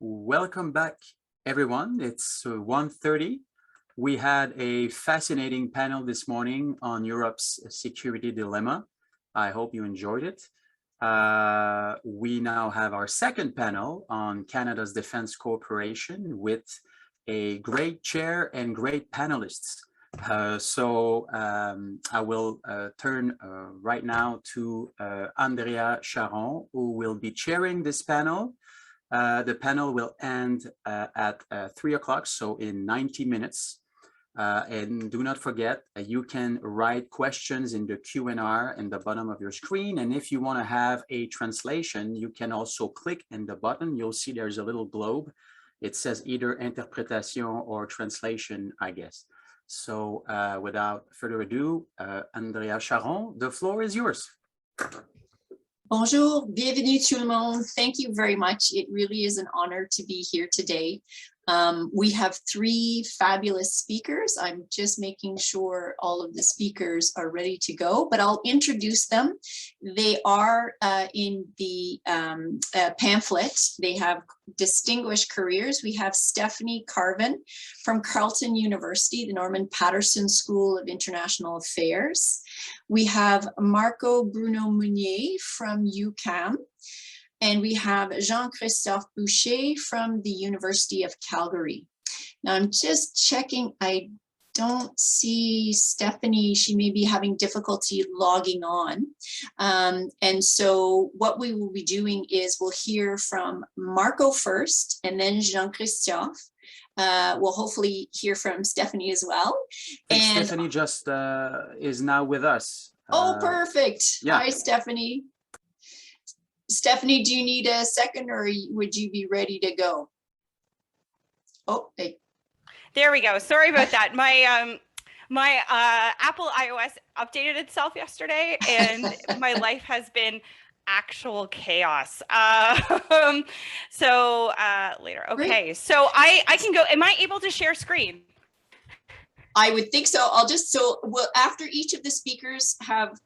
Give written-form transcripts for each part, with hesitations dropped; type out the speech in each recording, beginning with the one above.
welcome back, everyone. It's 1:30. We had a fascinating panel this morning on Europe's security dilemma. I hope you enjoyed it. We now have our second panel on Canada's Defence Cooperation with a great chair and great panelists. I will turn right now to Andrea Charron, who will be chairing this panel. The panel will end at 3 o'clock, so in 90 minutes. And do not forget, you can write questions in the Q&R in the bottom of your screen. And if you want to have a translation, you can also click in the button. You'll see there's a little globe. It says either interpretation or translation, I guess. So without further ado, Andrea Charron, the floor is yours. Bonjour, bienvenue tout le monde. Thank you very much. It really is an honor to be here today. We have three fabulous speakers. I'm just making sure all of the speakers are ready to go, but I'll introduce them. They are in the pamphlet. They have distinguished careers. We have Stephanie Carvin from Carleton University, the Norman Paterson School of International Affairs. We have Bruno Munier from UQAM. And we have Jean-Christophe Boucher from the University of Calgary. Now I'm just checking, I don't see Stephanie, she may be having difficulty logging on. And so what we will be doing is we'll hear from Marco first and then Jean-Christophe. We'll hopefully hear from Stephanie as well. And Stephanie just is now with us. Oh, perfect. Yeah. Hi, Stephanie. Stephanie, do you need a second or would you be ready to go? Oh, hey. There we go. Sorry about that. My Apple iOS updated itself yesterday and my life has been actual chaos. Later. Okay. Great. So I can go. Am I able to share screen? I would think so. We'll after each of the speakers have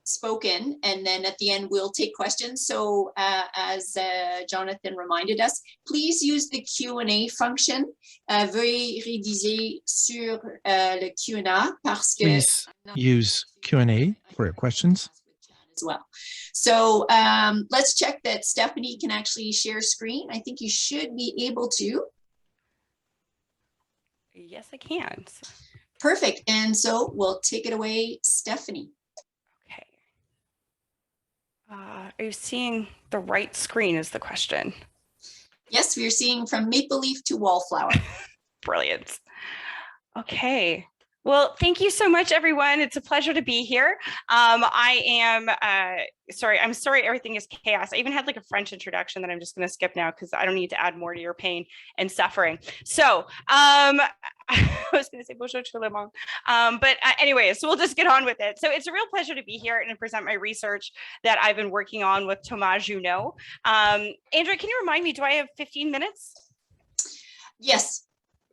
spoken, and then at the end we'll take questions. So as Jonathan reminded us, please use the Q&A function. Veuillez rédiger sur le Q&A parce que please use Q&A for your questions as well. So let's check that Stephanie can actually share screen. I think you should be able to. Yes, I can. Perfect. And so we'll take it away, Stephanie. Are you seeing the right screen is the question? Yes, we are seeing from maple leaf to wallflower. Brilliant. Okay. Well, thank you so much, everyone. It's a pleasure to be here. I'm sorry everything is chaos. I even had like a French introduction that I'm just going to skip now because I don't need to add more to your pain and suffering. So I was going to say bonjour tout le monde. But anyway, so we'll just get on with it. So it's a real pleasure to be here and present my research that I've been working on with Thomas Junot. Andrea, can you remind me, do I have 15 minutes? Yes.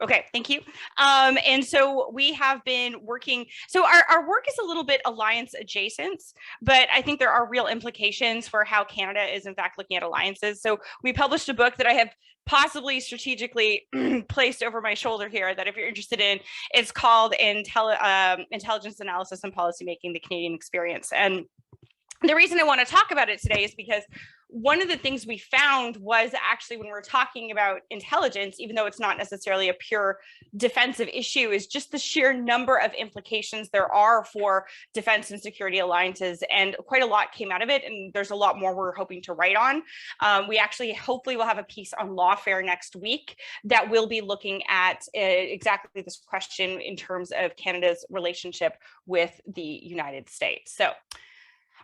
Okay, thank you. And so we have been working, so our work is a little bit alliance adjacent, but I think there are real implications for how Canada is in fact looking at alliances. So we published a book that I have possibly strategically placed over my shoulder here that if you're interested in, it's called Intelligence Analysis and Policymaking, the Canadian Experience. And the reason I want to talk about it today is because one of the things we found was actually when we're talking about intelligence, even though it's not necessarily a pure defensive issue, is just the sheer number of implications there are for defense and security alliances. And quite a lot came out of it. And there's a lot more we're hoping to write on. We actually hopefully will have a piece on lawfare next week that will be looking at exactly this question in terms of Canada's relationship with the United States. So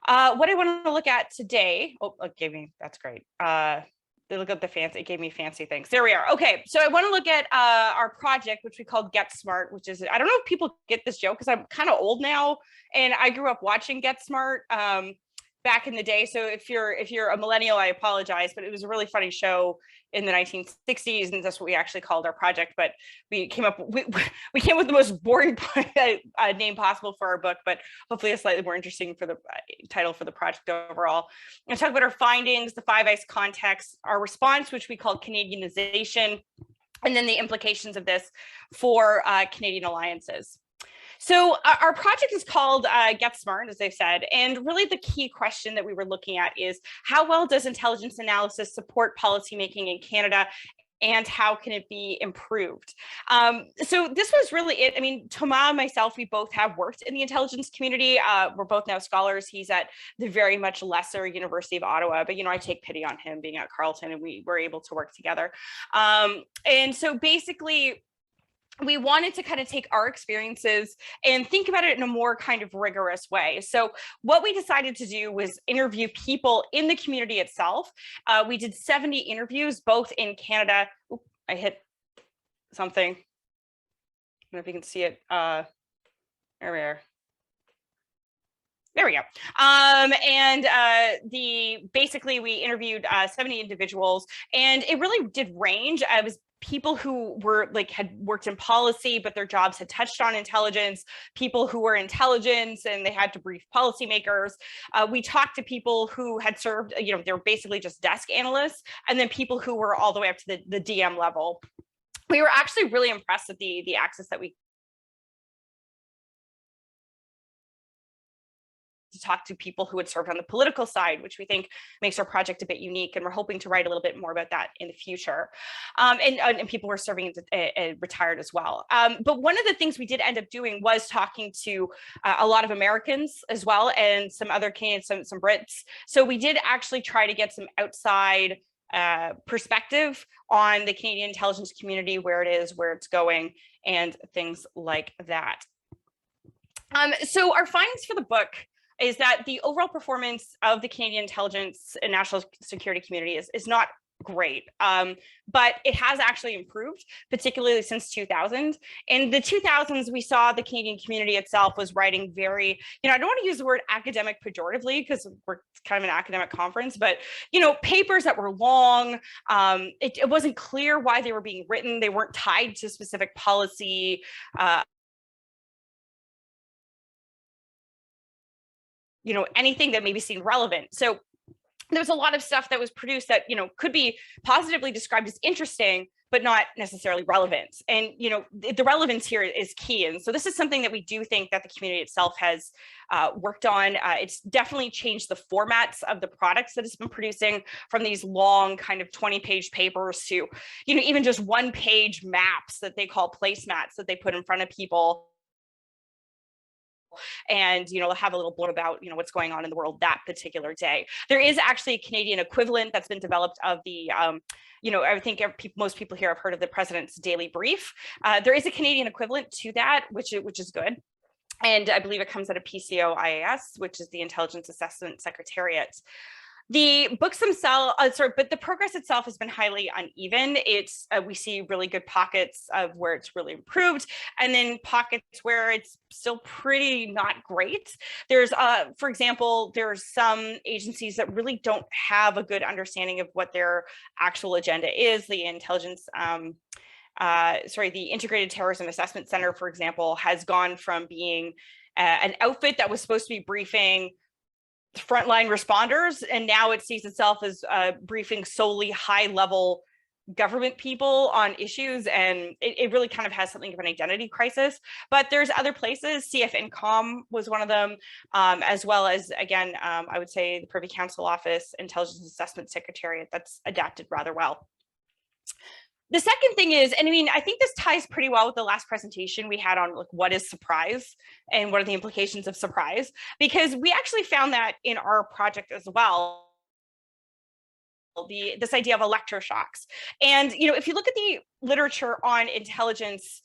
what I want to look at today, it gave me, that's great. Look at the fancy, it gave me fancy things. There we are. Okay, so I want to look at our project, which we called Get Smart, which is, I don't know if people get this joke because I'm kind of old now and I grew up watching Get Smart. back in the day. So if you're a millennial, I apologize, but it was a really funny show in the 1960s, and that's what we actually called our project. But we came up with the most boring name possible for our book, but hopefully a slightly more interesting for the title for the project overall. And talk about our findings, the Five Eyes context, our response, which we call Canadianization, and then the implications of this for Canadian alliances. So our project is called Get Smart, as I've said, and really the key question that we were looking at is how well does intelligence analysis support policymaking in Canada, and how can it be improved? So this was really it. I mean, Thomas and myself, we both have worked in the intelligence community. We're both now scholars. He's at the very much lesser University of Ottawa, but, you know, I take pity on him being at Carleton, and we were able to work together. And so basically, we wanted to kind of take our experiences and think about it in a more kind of rigorous way. So what we decided to do was interview people in the community itself. We did 70 interviews, both in Canada. Oop, I hit something. I don't know if you can see it. There we are. There we go. Basically we interviewed 70 individuals, and it really did range. It was people who were had worked in policy, but their jobs had touched on intelligence, people who were intelligence and they had to brief policymakers. We talked to people who had served, you know, they were basically just desk analysts, and then people who were all the way up to the DM level. We were actually really impressed with the access that we to talk to people who had served on the political side, which we think makes our project a bit unique. And we're hoping to write a little bit more about that in the future. And people who are serving retired as well. But one of the things we did end up doing was talking to a lot of Americans as well, and some other Canadians, some Brits. So we did actually try to get some outside perspective on the Canadian intelligence community, where it is, where it's going, and things like that. So our findings for the book is that the overall performance of the Canadian intelligence and national security community is not great, but it has actually improved, particularly since 2000. In the 2000s, we saw the Canadian community itself was writing very, you know, I don't want to use the word academic pejoratively because we're kind of an academic conference, but, you know, papers that were long, it wasn't clear why they were being written. They weren't tied to specific policy, you know, anything that maybe seemed relevant. So there's a lot of stuff that was produced that, you know, could be positively described as interesting, but not necessarily relevant. And, you know, the relevance here is key. And so this is something that we do think that the community itself has worked on. It's definitely changed the formats of the products that it's been producing, from these long kind of 20-page papers to, you know, even just one-page maps that they call placemats that they put in front of people. And, you know, have a little blurb about, you know, what's going on in the world that particular day. There is actually a Canadian equivalent that's been developed of the, you know, I think most people here have heard of the President's Daily Brief. There is a Canadian equivalent to that, which is good. And I believe it comes out of PCO-IAS, which is the Intelligence Assessment Secretariat. The books themselves, but the progress itself has been highly uneven. It's we see really good pockets of where it's really improved, and then pockets where it's still pretty not great. There's, for example, there's some agencies that really don't have a good understanding of what their actual agenda is. The intelligence, the Integrated Terrorism Assessment Center, for example, has gone from being an outfit that was supposed to be briefing frontline responders, and now it sees itself as briefing solely high-level government people on issues, and it really kind of has something of an identity crisis. But there's other places. CFINCOM was one of them, as well as, again, I would say the Privy Council Office, Intelligence Assessment Secretariat, that's adapted rather well. The second thing is, and I mean, I think this ties pretty well with the last presentation we had on like what is surprise and what are the implications of surprise, because we actually found that in our project as well, this idea of electroshocks. And, you know, if you look at the literature on intelligence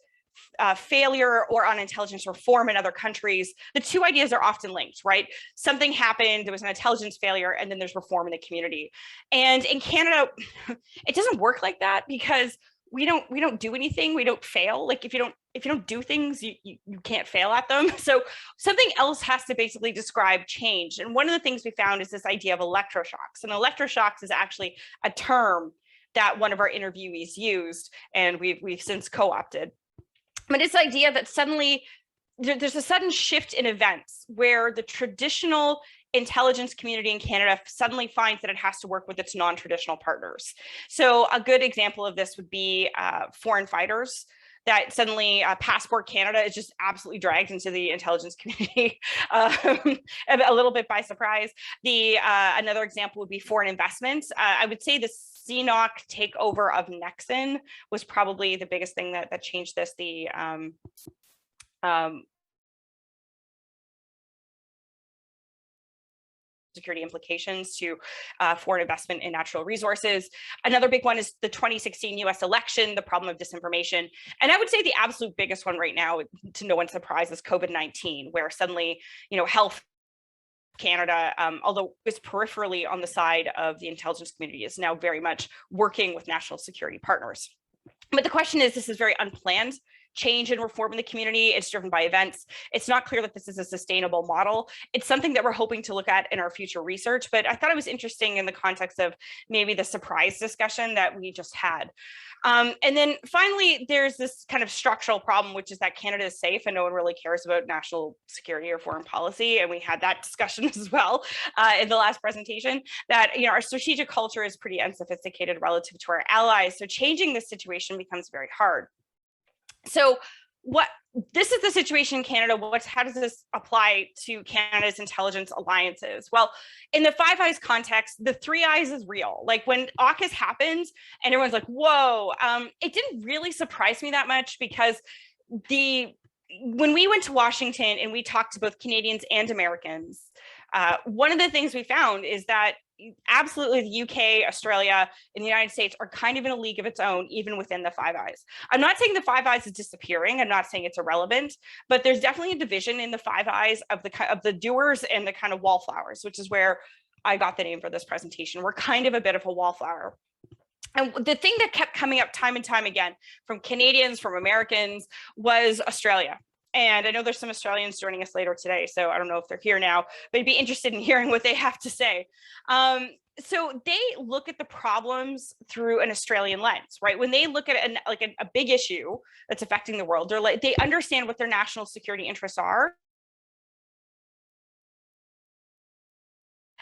failure or on intelligence reform in other countries, the two ideas are often linked, right? Something happened, there was an intelligence failure, and then there's reform in the community. And in Canada, it doesn't work like that, because we don't do anything, we don't fail. Like if you don't do things, you can't fail at them. So something else has to basically describe change. And one of the things we found is this idea of electroshocks. And electroshocks is actually a term that one of our interviewees used, and we've since co-opted. But it's the idea that suddenly there's a sudden shift in events where the traditional intelligence community in Canada suddenly finds that it has to work with its non-traditional partners. So a good example of this would be foreign fighters, that suddenly Passport Canada is just absolutely dragged into the intelligence community a little bit by surprise. Another example would be foreign investments. I would say the CNOC takeover of Nexon was probably the biggest thing that changed this. Security implications to foreign investment in natural resources. Another big one is the 2016 US election, the problem of disinformation. And I would say the absolute biggest one right now, to no one's surprise, is COVID-19, where suddenly, Health Canada, although it's peripherally on the side of the intelligence community, is now very much working with national security partners. But the question is, this is very unplanned change and reform in the community. It's driven by events. It's not clear that this is a sustainable model. It's something that we're hoping to look at in our future research, but I thought it was interesting in the context of maybe the surprise discussion that we just had. And then finally, there's this kind of structural problem, which is that Canada is safe and no one really cares about national security or foreign policy. And we had that discussion as well in the last presentation, that our strategic culture is pretty unsophisticated relative to our allies. So changing this situation becomes very hard. So this is the situation in Canada. How does this apply to Canada's intelligence alliances? Well, in the Five Eyes context, the Three Eyes is real. Like when Aukus happens and everyone's like, whoa, it didn't really surprise me that much, because when we went to Washington and we talked to both Canadians and Americans, one of the things we found is that absolutely the UK, Australia, and the United States are kind of in a league of its own, even within the Five Eyes. I'm not saying the Five Eyes is disappearing. I'm not saying it's irrelevant, but there's definitely a division in the Five Eyes of the doers and the kind of wallflowers, which is where I got the name for this presentation. We're kind of a bit of a wallflower. And the thing that kept coming up time and time again from Canadians, from Americans, was Australia. And I know there's some Australians joining us later today, so I don't know if they're here now, but I'd be interested in hearing what they have to say. So they look at the problems through an Australian lens, right? When they look at a big issue that's affecting the world, they understand what their national security interests are.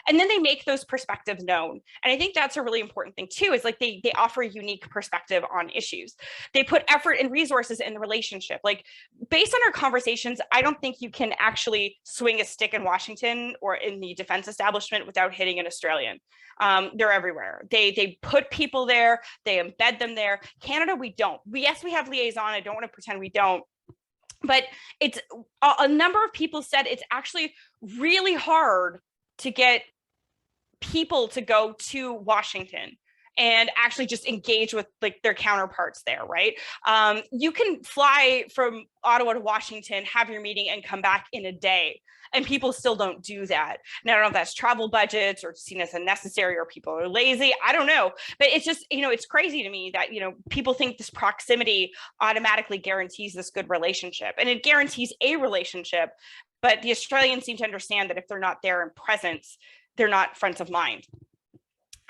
And then they make those perspectives known. And I think that's a really important thing too, is like they offer a unique perspective on issues. They put effort and resources in the relationship. Like based on our conversations, I don't think you can actually swing a stick in Washington or in the defense establishment without hitting an Australian. They're everywhere. They put people there, they embed them there. Canada, we don't. Yes, we have liaison. I don't want to pretend we don't. But it's a number of people said it's actually really hard to get people to go to Washington and actually just engage with like their counterparts there, right? You can fly from Ottawa to Washington, have your meeting and come back in a day, and people still don't do that. Now, I don't know if that's travel budgets or seen as unnecessary or people are lazy, I don't know. But it's just, it's crazy to me that, people think this proximity automatically guarantees this good relationship, and it guarantees a relationship. But the Australians seem to understand that if they're not there in presence, they're not front of mind.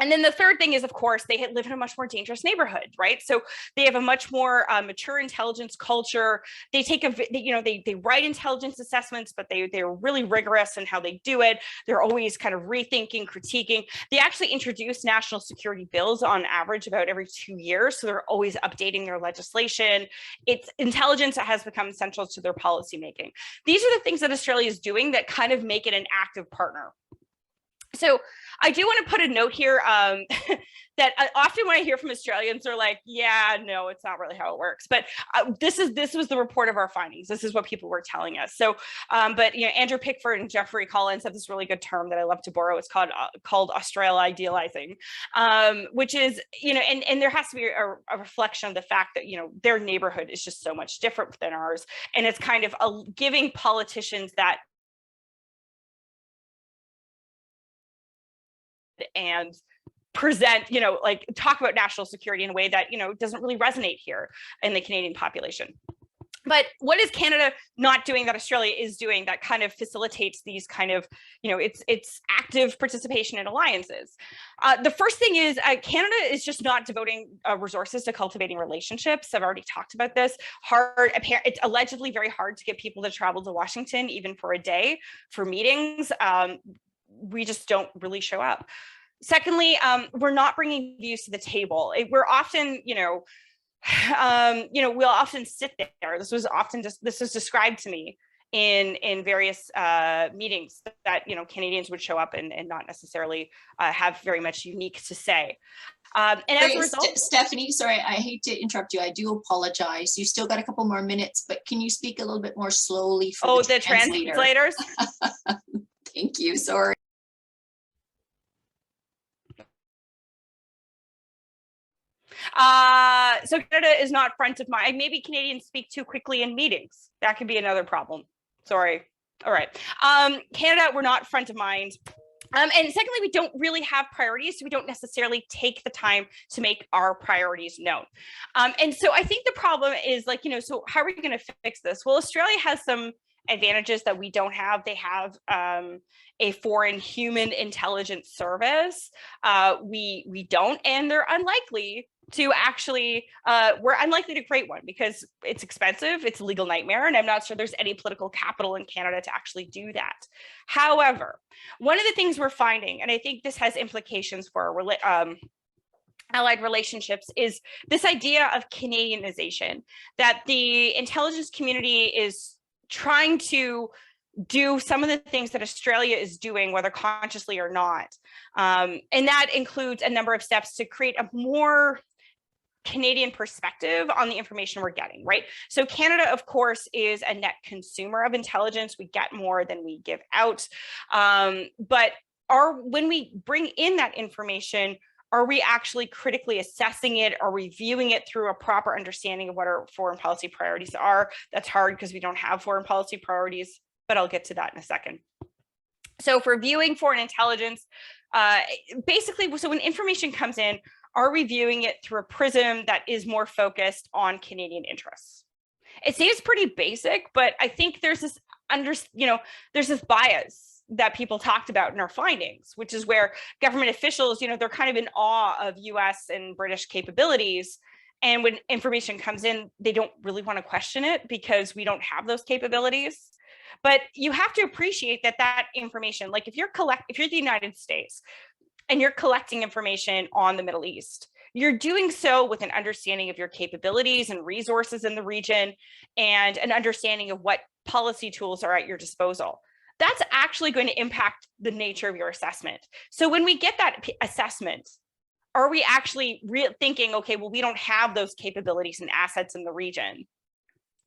And then the third thing is, of course, they live in a much more dangerous neighborhood, right? So they have a much more mature intelligence culture. They take they write intelligence assessments, but they're really rigorous in how they do it. They're always kind of rethinking, critiquing. They actually introduce national security bills on average about every 2 years. So they're always updating their legislation. It's intelligence that has become central to their policymaking. These are the things that Australia is doing that kind of make it an active partner. So I do want to put a note here that often when I hear from Australians, they're like, yeah, no, it's not really how it works. But this was the report of our findings. This is what people were telling us. So, but Andrew Pickford and Jeffrey Collins have this really good term that I love to borrow. It's called Australia idealizing, which is, and there has to be a reflection of the fact that, their neighborhood is just so much different than ours. And it's kind of giving politicians that and present, like talk about national security in a way that, doesn't really resonate here in the Canadian population. But what is Canada not doing that Australia is doing that kind of facilitates these kind of, it's active participation in alliances? The first thing is Canada is just not devoting resources to cultivating relationships. I've already talked about this. It's allegedly very hard to get people to travel to Washington, even for a day, for meetings. We just don't really show up. Secondly, we're not bringing views to the table. We're often, we'll often sit there. This was described to me in various meetings that Canadians would show up and not necessarily have very much unique to say. And as a result, Stephanie, sorry, I hate to interrupt you. I do apologize. You still got a couple more minutes, but can you speak a little bit more slowly for the translators? Thank you. Sorry. So Canada is not front of mind. Maybe Canadians speak too quickly in meetings. That could be another problem. Sorry. All right. Canada, we're not front of mind. And secondly, we don't really have priorities, so we don't necessarily take the time to make our priorities known. And so I think the problem is so how are we going to fix this? Well, Australia has some advantages that we don't have. They have a foreign human intelligence service. We don't, and they're unlikely to actually, we're unlikely to create one because it's expensive, it's a legal nightmare, and I'm not sure there's any political capital in Canada to actually do that. However, one of the things we're finding, and I think this has implications for our allied relationships, is this idea of Canadianization, that the intelligence community is trying to do some of the things that Australia is doing, whether consciously or not. And that includes a number of steps to create a more Canadian perspective on the information we're getting, right? So Canada, of course, is a net consumer of intelligence. We get more than we give out. But when we bring in that information, are we actually critically assessing it or reviewing it through a proper understanding of what our foreign policy priorities are? That's hard because we don't have foreign policy priorities, but I'll get to that in a second. So for viewing foreign intelligence, basically, so when information comes in, are we viewing it through a prism that is more focused on Canadian interests? It seems pretty basic, but I think there's this there's this bias that people talked about in our findings, which is where government officials, they're kind of in awe of US and British capabilities. And when information comes in, they don't really want to question it because we don't have those capabilities. But you have to appreciate that information, like if you're the United States and you're collecting information on the Middle East, you're doing so with an understanding of your capabilities and resources in the region and an understanding of what policy tools are at your disposal. That's actually going to impact the nature of your assessment. So when we get that assessment, are we actually thinking, okay, well, we don't have those capabilities and assets in the region.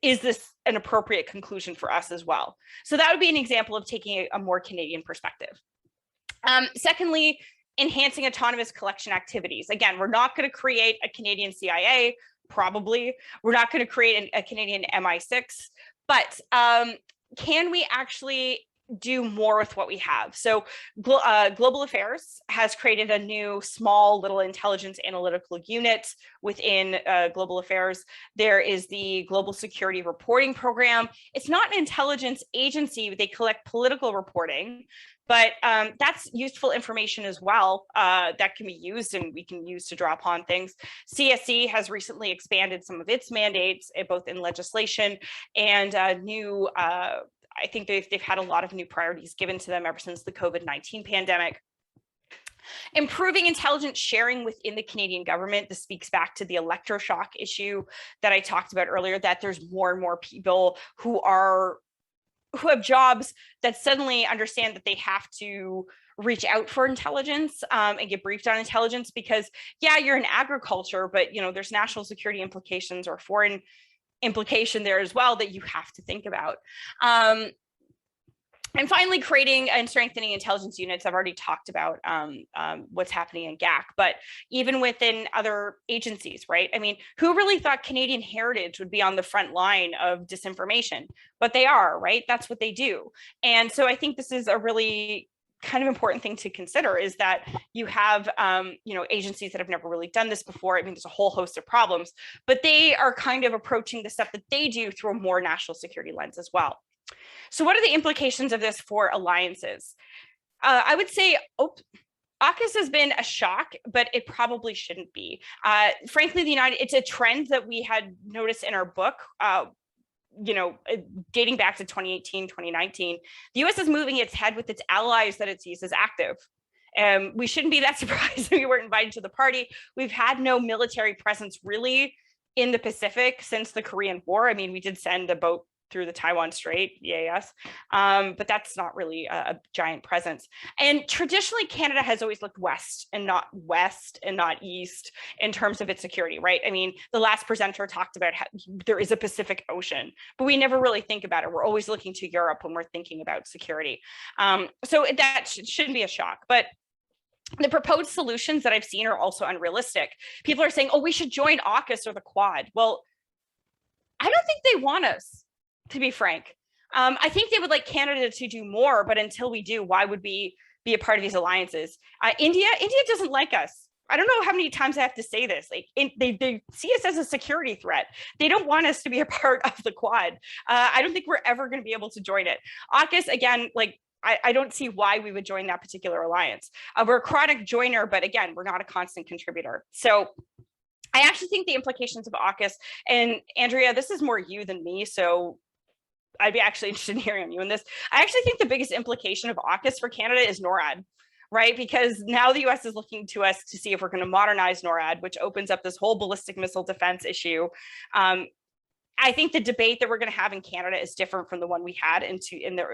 Is this an appropriate conclusion for us as well? So that would be an example of taking a more Canadian perspective. Secondly, enhancing autonomous collection activities. Again, we're not going to create a Canadian CIA, probably. We're not going to create a Canadian MI6, but can we actually do more with what we have? So Global Affairs has created a new small little intelligence analytical unit within Global Affairs. There is the Global Security Reporting Program. It's not an intelligence agency, but they collect political reporting, but that's useful information as well that can be used and we can use to draw upon things. CSE has recently expanded some of its mandates, both in legislation and new I think they've had a lot of new priorities given to them ever since the COVID-19 pandemic. Improving intelligence sharing within the Canadian government. This speaks back to the electroshock issue that I talked about earlier, that there's more and more people who have jobs that suddenly understand that they have to reach out for intelligence and get briefed on intelligence because, yeah, you're in agriculture, but there's national security implications or foreign implication there as well that you have to think about. And finally, creating and strengthening intelligence units. I've already talked about what's happening in GAC, but even within other agencies, right? I mean, who really thought Canadian Heritage would be on the front line of disinformation? But they are, right? That's what they do. And so I think this is a really kind of important thing to consider is that you have, you know, agencies that have never really done this before. I mean, there's a whole host of problems, but they are kind of approaching the stuff that they do through a more national security lens as well. So what are the implications of this for alliances? I would say, AUKUS has been a shock, but it probably shouldn't be. Frankly, it's a trend that we had noticed in our book, you know, dating back to 2018, 2019. The US is moving its head with its allies that it sees as active. We shouldn't be that surprised we weren't invited to the party. We've had no military presence really in the Pacific since the Korean War. I mean, we did send a boat through the Taiwan Strait, yes, but that's not really a giant presence. And traditionally, Canada has always looked west and not east in terms of its security, right? I mean, the last presenter talked about how there is a Pacific Ocean, but we never really think about it. We're always looking to Europe when we're thinking about security. So that shouldn't be a shock, but the proposed solutions that I've seen are also unrealistic. People are saying, oh, we should join AUKUS or the Quad. Well, I don't think they want us, to be frank. I think they would like Canada to do more, but until we do, why would we be a part of these alliances? India doesn't like us. I don't know how many times I have to say this. Like they see us as a security threat. They don't want us to be a part of the Quad. I don't think we're ever going to be able to join it. AUKUS, again, like I don't see why we would join that particular alliance. We're a chronic joiner, but again, we're not a constant contributor. So I actually think the implications of AUKUS, and Andrea, this is more you than me, so I'd be actually interested in hearing on you in this. I actually think the biggest implication of AUKUS for Canada is NORAD, right? Because now the US is looking to us to see if we're going to modernize NORAD, which opens up this whole ballistic missile defense issue. I think the debate that we're going to have in Canada is different from the one we had in the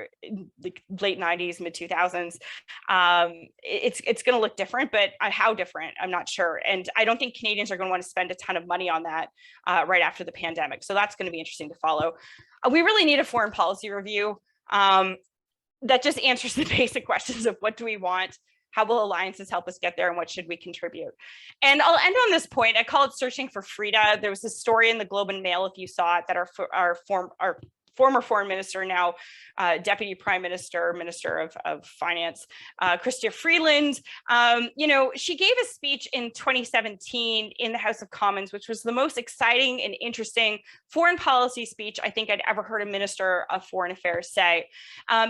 late 90s, mid 2000s. It's going to look different, but how different, I'm not sure. And I don't think Canadians are going to want to spend a ton of money on that right after the pandemic. So that's going to be interesting to follow. We really need a foreign policy review that just answers the basic questions of what do we want? How will alliances help us get there, and what should we contribute? And I'll end on this point. I call it searching for Frida. There was a story in the Globe and Mail, if you saw it, that our former foreign minister, now deputy prime minister, minister of finance, Chrystia Freeland, you know, she gave a speech in 2017 in the House of Commons, which was the most exciting and interesting foreign policy speech I think I'd ever heard a minister of foreign affairs say,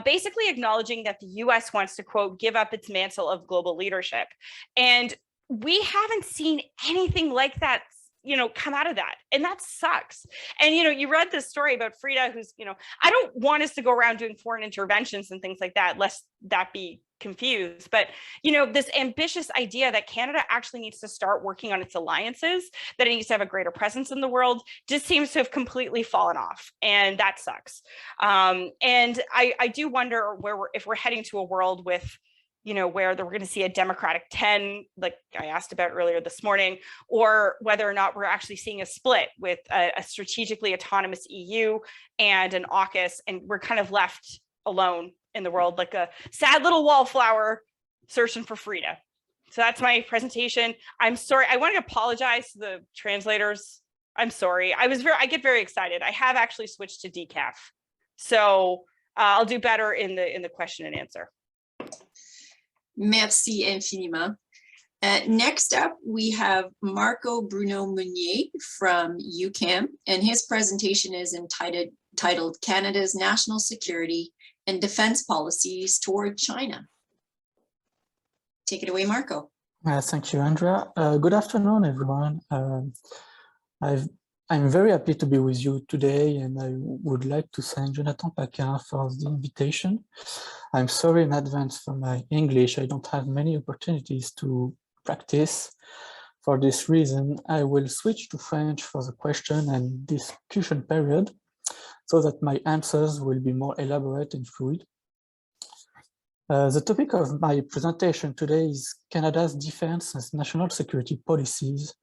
basically acknowledging that the US wants to, quote, give up its mantle of global leadership. And we haven't seen anything like that, you know, come out of that. And that sucks. And, you know, you read this story about Frida, who's, you know, I don't want us to go around doing foreign interventions and things like that, lest that be confused. But, you know, this ambitious idea that Canada actually needs to start working on its alliances, that it needs to have a greater presence in the world, just seems to have completely fallen off. And that sucks. And I do wonder if we're heading to a world with, you know, where we're going to see a Democratic 10, like I asked about earlier this morning, or whether or not we're actually seeing a split with a strategically autonomous EU and an AUKUS, and we're kind of left alone in the world, like a sad little wallflower searching for Frida. So that's my presentation. I'm sorry. I want to apologize to the translators. I'm sorry. I get very excited. I have actually switched to decaf. So I'll do better in the question and answer. Merci infiniment. Next up, we have Marco Bruno Munier from UQAM, and his presentation is entitled Canada's National Security and Defense Policies Toward China. Take it away, Marco. Thank you, Andrea. Good afternoon, everyone. I'm very happy to be with you today, and I would like to thank Jonathan Paquin for the invitation. I'm sorry in advance for my English. I don't have many opportunities to practice. For this reason, I will switch to French for the question and discussion period so that my answers will be more elaborate and fluid. The topic of my presentation today is Canada's defense and national security policies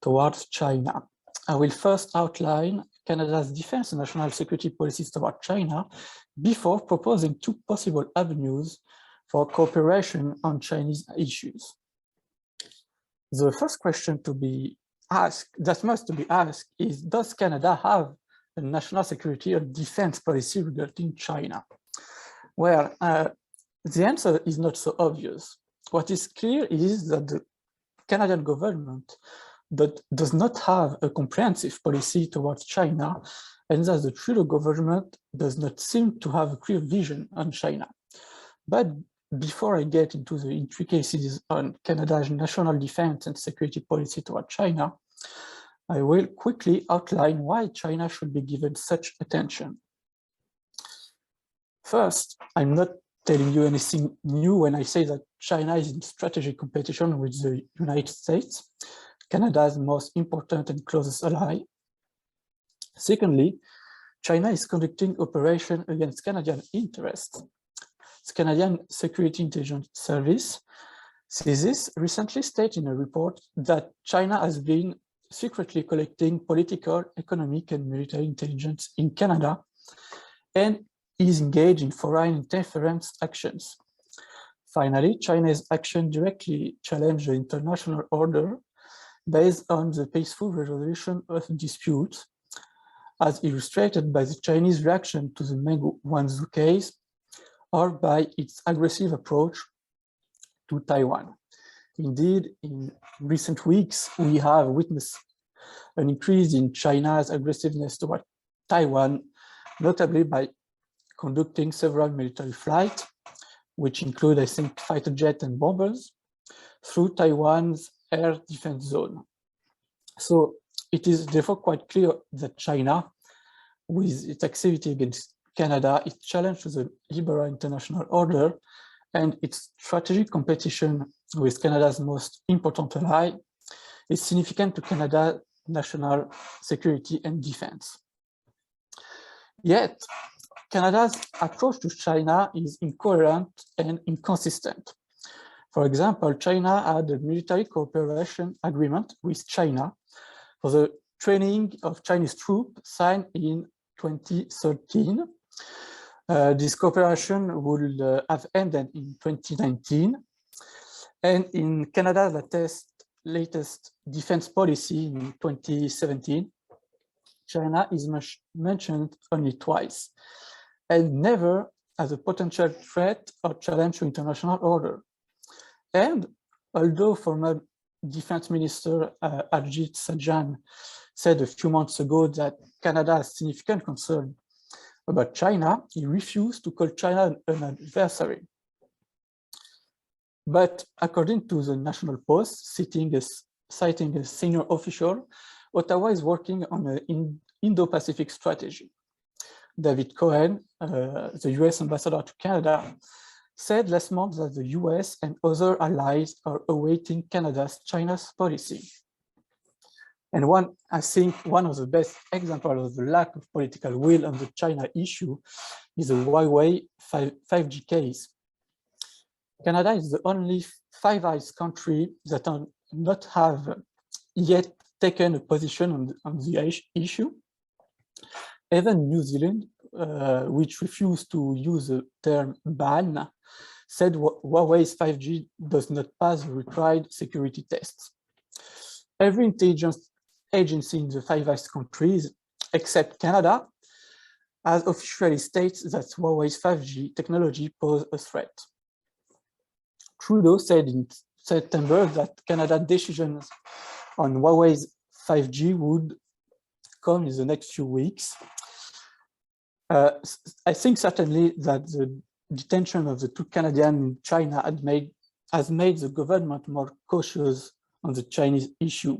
towards China. I will first outline Canada's defense and national security policies toward China before proposing two possible avenues for cooperation on Chinese issues. The first question to be asked, that must be asked, is does Canada have a national security or defense policy regarding China? Well, The answer is not so obvious. What is clear is that the Canadian government does not have a comprehensive policy towards China, and that the Trudeau government does not seem to have a clear vision on China. But before I get into the intricacies on Canada's national defense and security policy toward China, I will quickly outline why China should be given such attention. First, I'm not telling you anything new when I say that China is in strategic competition with the United States, Canada's most important and closest ally. Secondly, China is conducting operations against Canadian interests. The Canadian Security Intelligence Service, CSIS, recently stated in a report that China has been secretly collecting political, economic, and military intelligence in Canada and is engaged in foreign interference actions. Finally, China's action directly challenged the international order based on the peaceful resolution of disputes, as illustrated by the Chinese reaction to the Meng Wanzhou case, or by its aggressive approach to Taiwan. Indeed, in recent weeks, we have witnessed an increase in China's aggressiveness toward Taiwan, notably by conducting several military flights, which include, I think, fighter jets and bombers, through Taiwan's air defense zone. So it is therefore quite clear that China, with its activity against Canada, its challenge to the liberal international order, and its strategic competition with Canada's most important ally is significant to Canada's national security and defense. Yet, Canada's approach to China is incoherent and inconsistent. For example, China had a military cooperation agreement with China for the training of Chinese troops signed in 2013. This cooperation would have ended in 2019. And in Canada's latest defense policy in 2017, China is mentioned only twice, and never as a potential threat or challenge to international order. And although former Defense Minister Ajit Sajjan said a few months ago that Canada has significant concern about China, he refused to call China an adversary. But according to the National Post, citing a senior official, Ottawa is working on an Indo-Pacific strategy. David Cohen, the US ambassador to Canada, said last month that the US and other allies are awaiting China's policy. And I think one of the best examples of the lack of political will on the China issue is the Huawei 5G case. Canada is the only Five Eyes country that does not have yet taken a position on the issue. Even New Zealand, which refused to use the term ban, said Huawei's 5G does not pass the required security tests. Every intelligence agency in the Five Eyes countries, except Canada, has officially stated that Huawei's 5G technology poses a threat. Trudeau said in September that Canada's decisions on Huawei's 5G would come in the next few weeks. I think certainly that the detention of the two Canadians in China has made the government more cautious on the Chinese issue.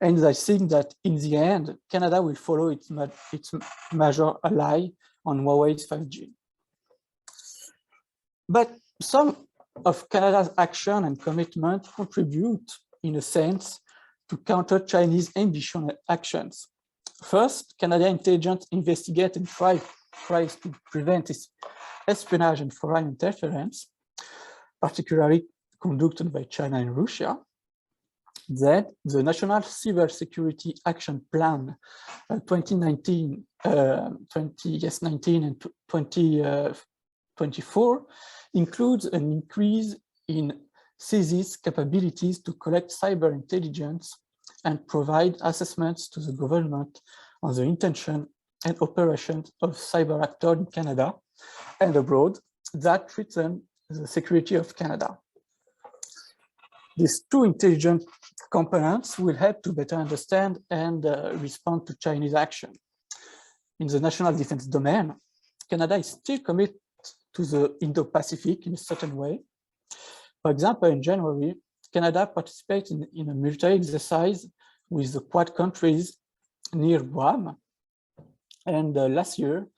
And I think that in the end, Canada will follow its major ally on Huawei's 5G. But some of Canada's action and commitment contribute, in a sense, to counter Chinese ambition and actions. First, Canadian intelligence investigates and tries to prevent espionage and foreign interference, particularly conducted by China and Russia. Then, the National Cybersecurity Action Plan 2019 and 2024 includes an increase in CSIS capabilities to collect cyber intelligence and provide assessments to the government on the intention and operations of cyber actors in Canada and abroad, that threaten the security of Canada. These two intelligent components will help to better understand and respond to Chinese action. In the national defense domain, Canada is still committed to the Indo-Pacific in a certain way. For example, in January, Canada participated in a military exercise with the Quad countries near Guam. And last year,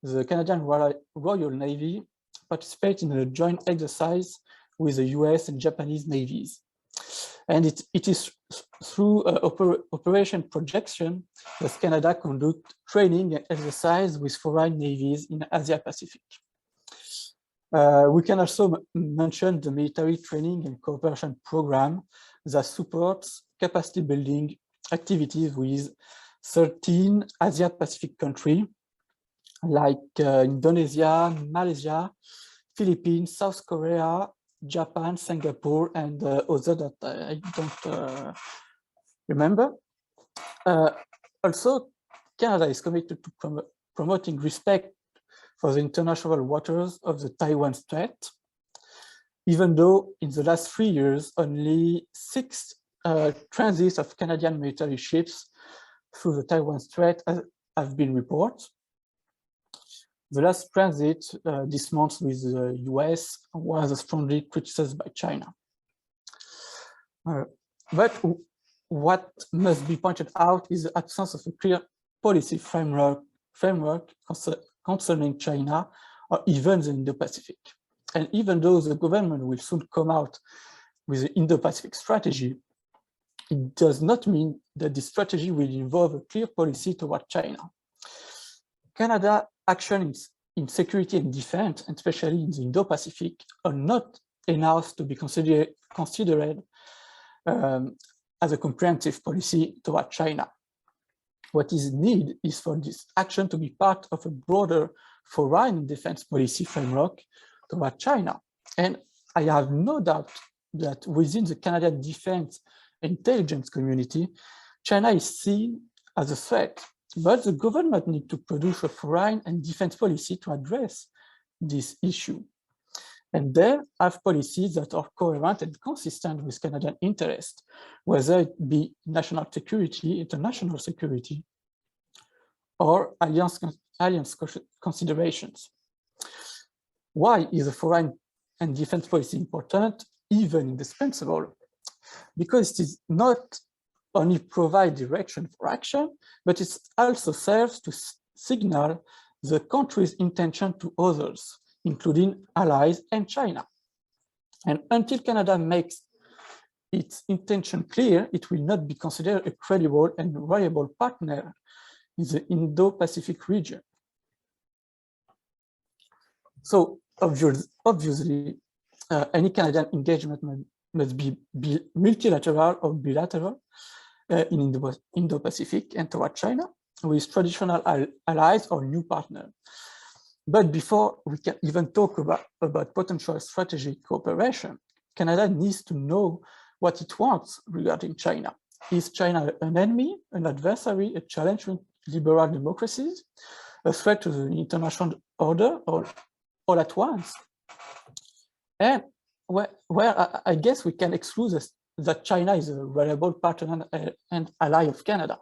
the Canadian Royal Navy participated in a joint exercise with the US and Japanese navies. And it is through Operation Projection that Canada conduct training and exercise with foreign navies in Asia Pacific. We can also mention the military training and cooperation program that supports capacity building activities with 13 Asia Pacific countries like Indonesia, Malaysia, Philippines, South Korea, Japan, Singapore, and other that I don't remember. Also, Canada is committed to promoting respect for the international waters of the Taiwan Strait, even though in the last 3 years, only 6 transits of Canadian military ships through the Taiwan Strait have been reported. The last transit this month with the US was strongly criticized by China. But what must be pointed out is the absence of a clear policy framework concerning China or even the Indo-Pacific. And even though the government will soon come out with the Indo-Pacific strategy, it does not mean that the strategy will involve a clear policy toward China. Canada actions in security and defense, and especially in the Indo-Pacific, are not enough to be considered as a comprehensive policy toward China. What is needed is for this action to be part of a broader foreign defense policy framework toward China. And I have no doubt that within the Canadian defense intelligence community, China is seen as a threat, but the government needs to produce a foreign and defense policy to address this issue. And then have policies that are coherent and consistent with Canadian interests, whether it be national security, international security, or alliance considerations. Why is a foreign and defense policy important, even indispensable? Because it is not only provide direction for action, but it also serves to signal the country's intention to others, including allies and China. And until Canada makes its intention clear, it will not be considered a credible and reliable partner in the Indo-Pacific region. So obviously, any Canadian engagement must be multilateral or bilateral in Indo-Pacific and toward China with traditional allies or new partners. But before we can even talk about potential strategic cooperation, Canada needs to know what it wants regarding China. Is China an enemy, an adversary, a challenge to liberal democracies, a threat to the international order, or all at once? And where I guess we can exclude that China is a reliable partner and ally of Canada.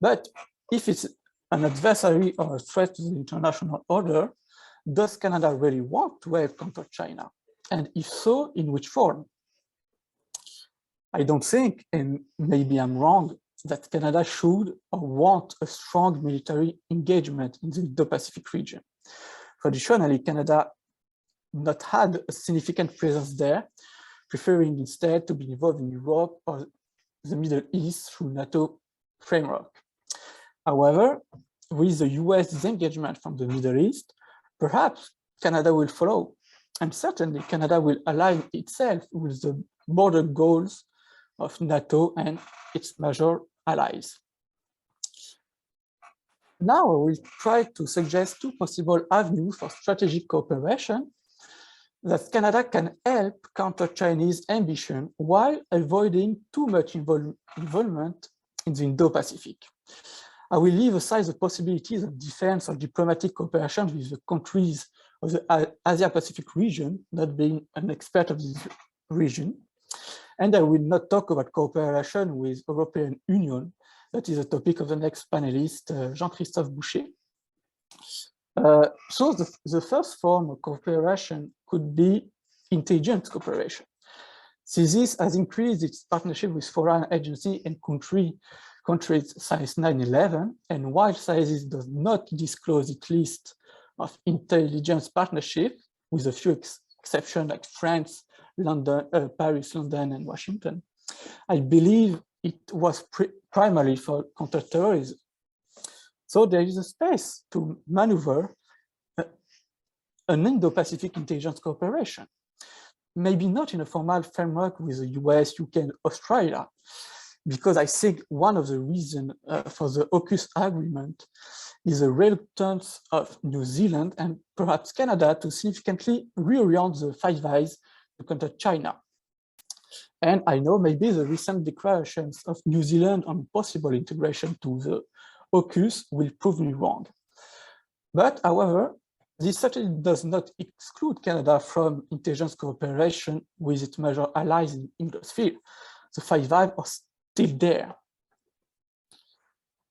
But if it's an adversary or a threat to the international order, does Canada really want to help counter China? And if so, in which form? I don't think, and maybe I'm wrong, that Canada should or want a strong military engagement in the Indo-Pacific region. Traditionally, Canada not had a significant presence there, preferring instead to be involved in Europe or the Middle East through NATO framework. However, with the US disengagement from the Middle East, perhaps Canada will follow, and certainly Canada will align itself with the border goals of NATO and its major allies. Now I will try to suggest 2 possible avenues for strategic cooperation that Canada can help counter Chinese ambition while avoiding too much involvement in the Indo-Pacific. I will leave aside the possibilities of defense or diplomatic cooperation with the countries of the Asia-Pacific region, not being an expert of this region. And I will not talk about cooperation with European Union. That is a topic of the next panelist, Jean-Christophe Boucher. So the first form of cooperation could be intelligence cooperation. CSIS has increased its partnership with foreign agencies and countries since 9/11, and while CSIS does not disclose its list of intelligence partnership, with a few exceptions like France, London, Paris, London, and Washington, I believe it was primarily for counterterrorism. So there is a space to maneuver an Indo-Pacific intelligence cooperation, maybe not in a formal framework with the US, UK, and Australia, because I think one of the reasons for the Aukus agreement is the reluctance of New Zealand and perhaps Canada to significantly reorient the Five Eyes to counter China. And I know maybe the recent declarations of New Zealand on possible integration to the Aukus will prove me wrong. But however, this certainly does not exclude Canada from intelligence cooperation with its major allies in the Indosphere. The Five Eyes are still there.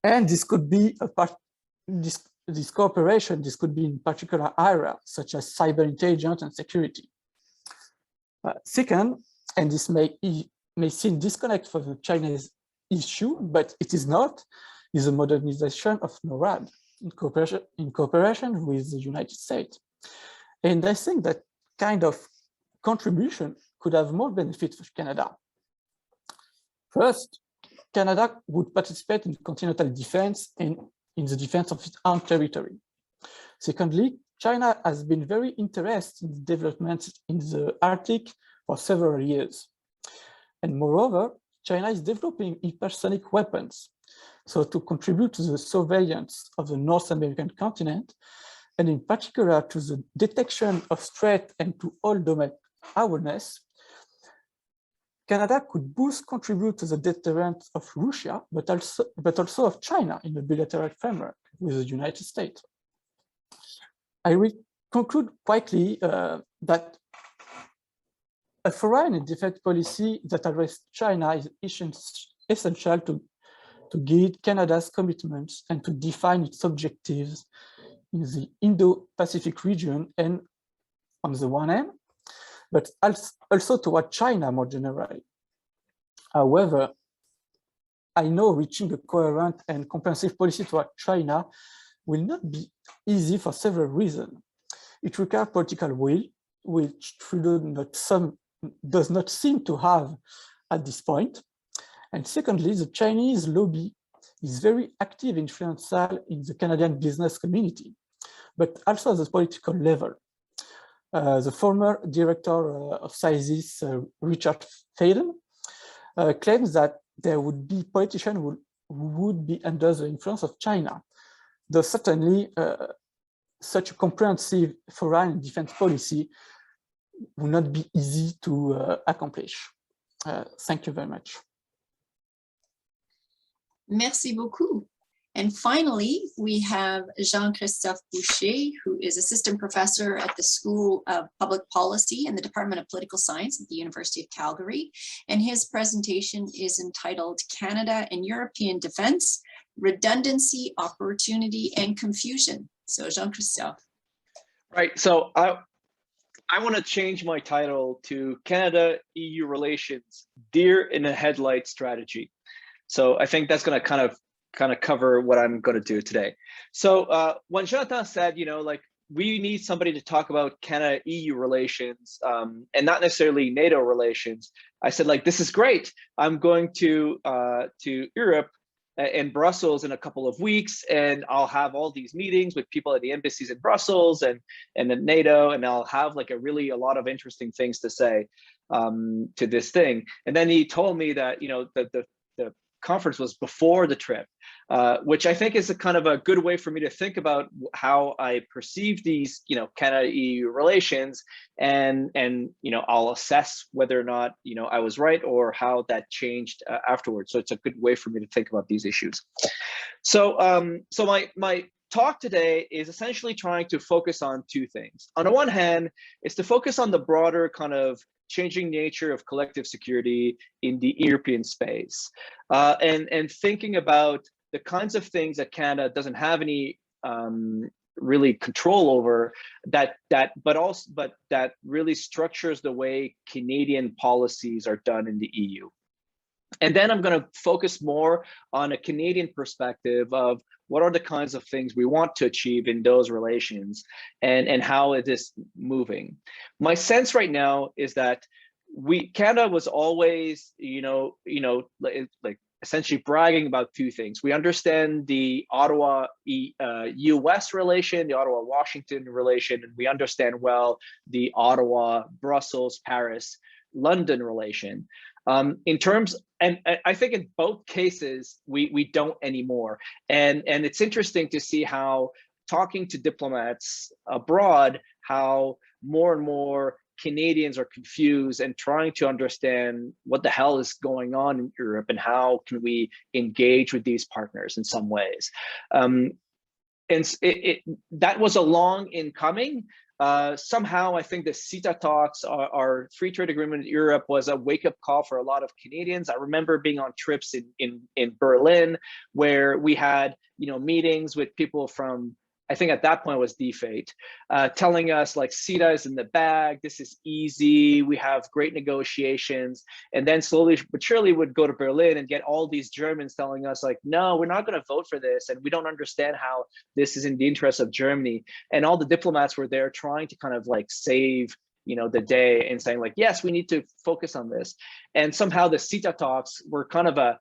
And this could be a part, this cooperation, this could be in particular areas such as cyber intelligence and security. Second, and this may seem disconnect from the Chinese issue, but it is not, is the modernization of NORAD in cooperation with the United States. And I think that kind of contribution could have more benefit for Canada. First, Canada would participate in continental defense and in the defense of its own territory. Secondly, China has been very interested in developments in the Arctic for several years. And moreover, China is developing hypersonic weapons. So to contribute to the surveillance of the North American continent, and in particular to the detection of threat and to all domain awareness, Canada could both contribute to the deterrence of Russia, but also of China in a bilateral framework with the United States. I will conclude quickly that a foreign and defense policy that addresses China is essential to guide Canada's commitments and to define its objectives in the Indo-Pacific region, and on the one hand, but also toward China more generally. However, I know reaching a coherent and comprehensive policy toward China will not be easy for several reasons. It requires political will, which Trudeau does not seem to have at this point. And secondly, the Chinese lobby is very active and influential in the Canadian business community, but also at the political level. The former director of CSIS, Richard Fayden, claims that there would be politicians who would be under the influence of China, though certainly such a comprehensive foreign and defense policy would not be easy to accomplish. Thank you very much. Merci beaucoup. And finally, we have Jean-Christophe Boucher, who is assistant professor at the School of Public Policy in the Department of Political Science at the University of Calgary. And his presentation is entitled Canada and European Defense, Redundancy, Opportunity, and Confusion. So Jean-Christophe. Right, so I want to change my title to Canada-EU Relations, Deer in the Headlight Strategy. So I think that's going to kind of cover what I'm going to do today. So when Jonathan said, you know, like we need somebody to talk about Canada-EU relations and not necessarily NATO relations, I said, like, this is great. I'm going to Europe in Brussels in a couple of weeks, and I'll have all these meetings with people at the embassies in Brussels and at NATO, and I'll have like a lot of interesting things to say to this thing. And then he told me that, you know, the conference was before the trip, which I think is a kind of a good way for me to think about how I perceive these, you know, Canada-EU relations, and you know, I'll assess whether or not, you know, I was right or how that changed afterwards. So it's a good way for me to think about these issues. So so my talk today is essentially trying to focus on two things. On the one hand, is to focus on the broader kind of changing nature of collective security in the European space, and thinking about the kinds of things that Canada doesn't have any really control over, but that really structures the way Canadian policies are done in the EU. And then I'm going to focus more on a Canadian perspective of what are the kinds of things we want to achieve in those relations, and how it is moving. My sense right now is that Canada was always, like essentially bragging about two things. We understand the Ottawa US relation, the Ottawa Washington relation, and we understand well the Ottawa Brussels Paris London relation. In terms, and I think in both cases, we don't anymore. And it's interesting to see how, talking to diplomats abroad, how more and more Canadians are confused and trying to understand what the hell is going on in Europe and how can we engage with these partners in some ways. And that was a long in coming. Somehow I think the CETA talks, our free trade agreement in Europe, was a wake-up call for a lot of Canadians. I remember being on trips in Berlin where we had meetings with people from, I think at that point it was DFATE, telling us like CETA is in the bag, this is easy, we have great negotiations. And then slowly but surely would go to Berlin and get all these Germans telling us like, no, we're not going to vote for this, and we don't understand how this is in the interest of Germany. And all the diplomats were there trying to kind of like save the day and saying like, yes, we need to focus on this. And somehow the CETA talks were kind of a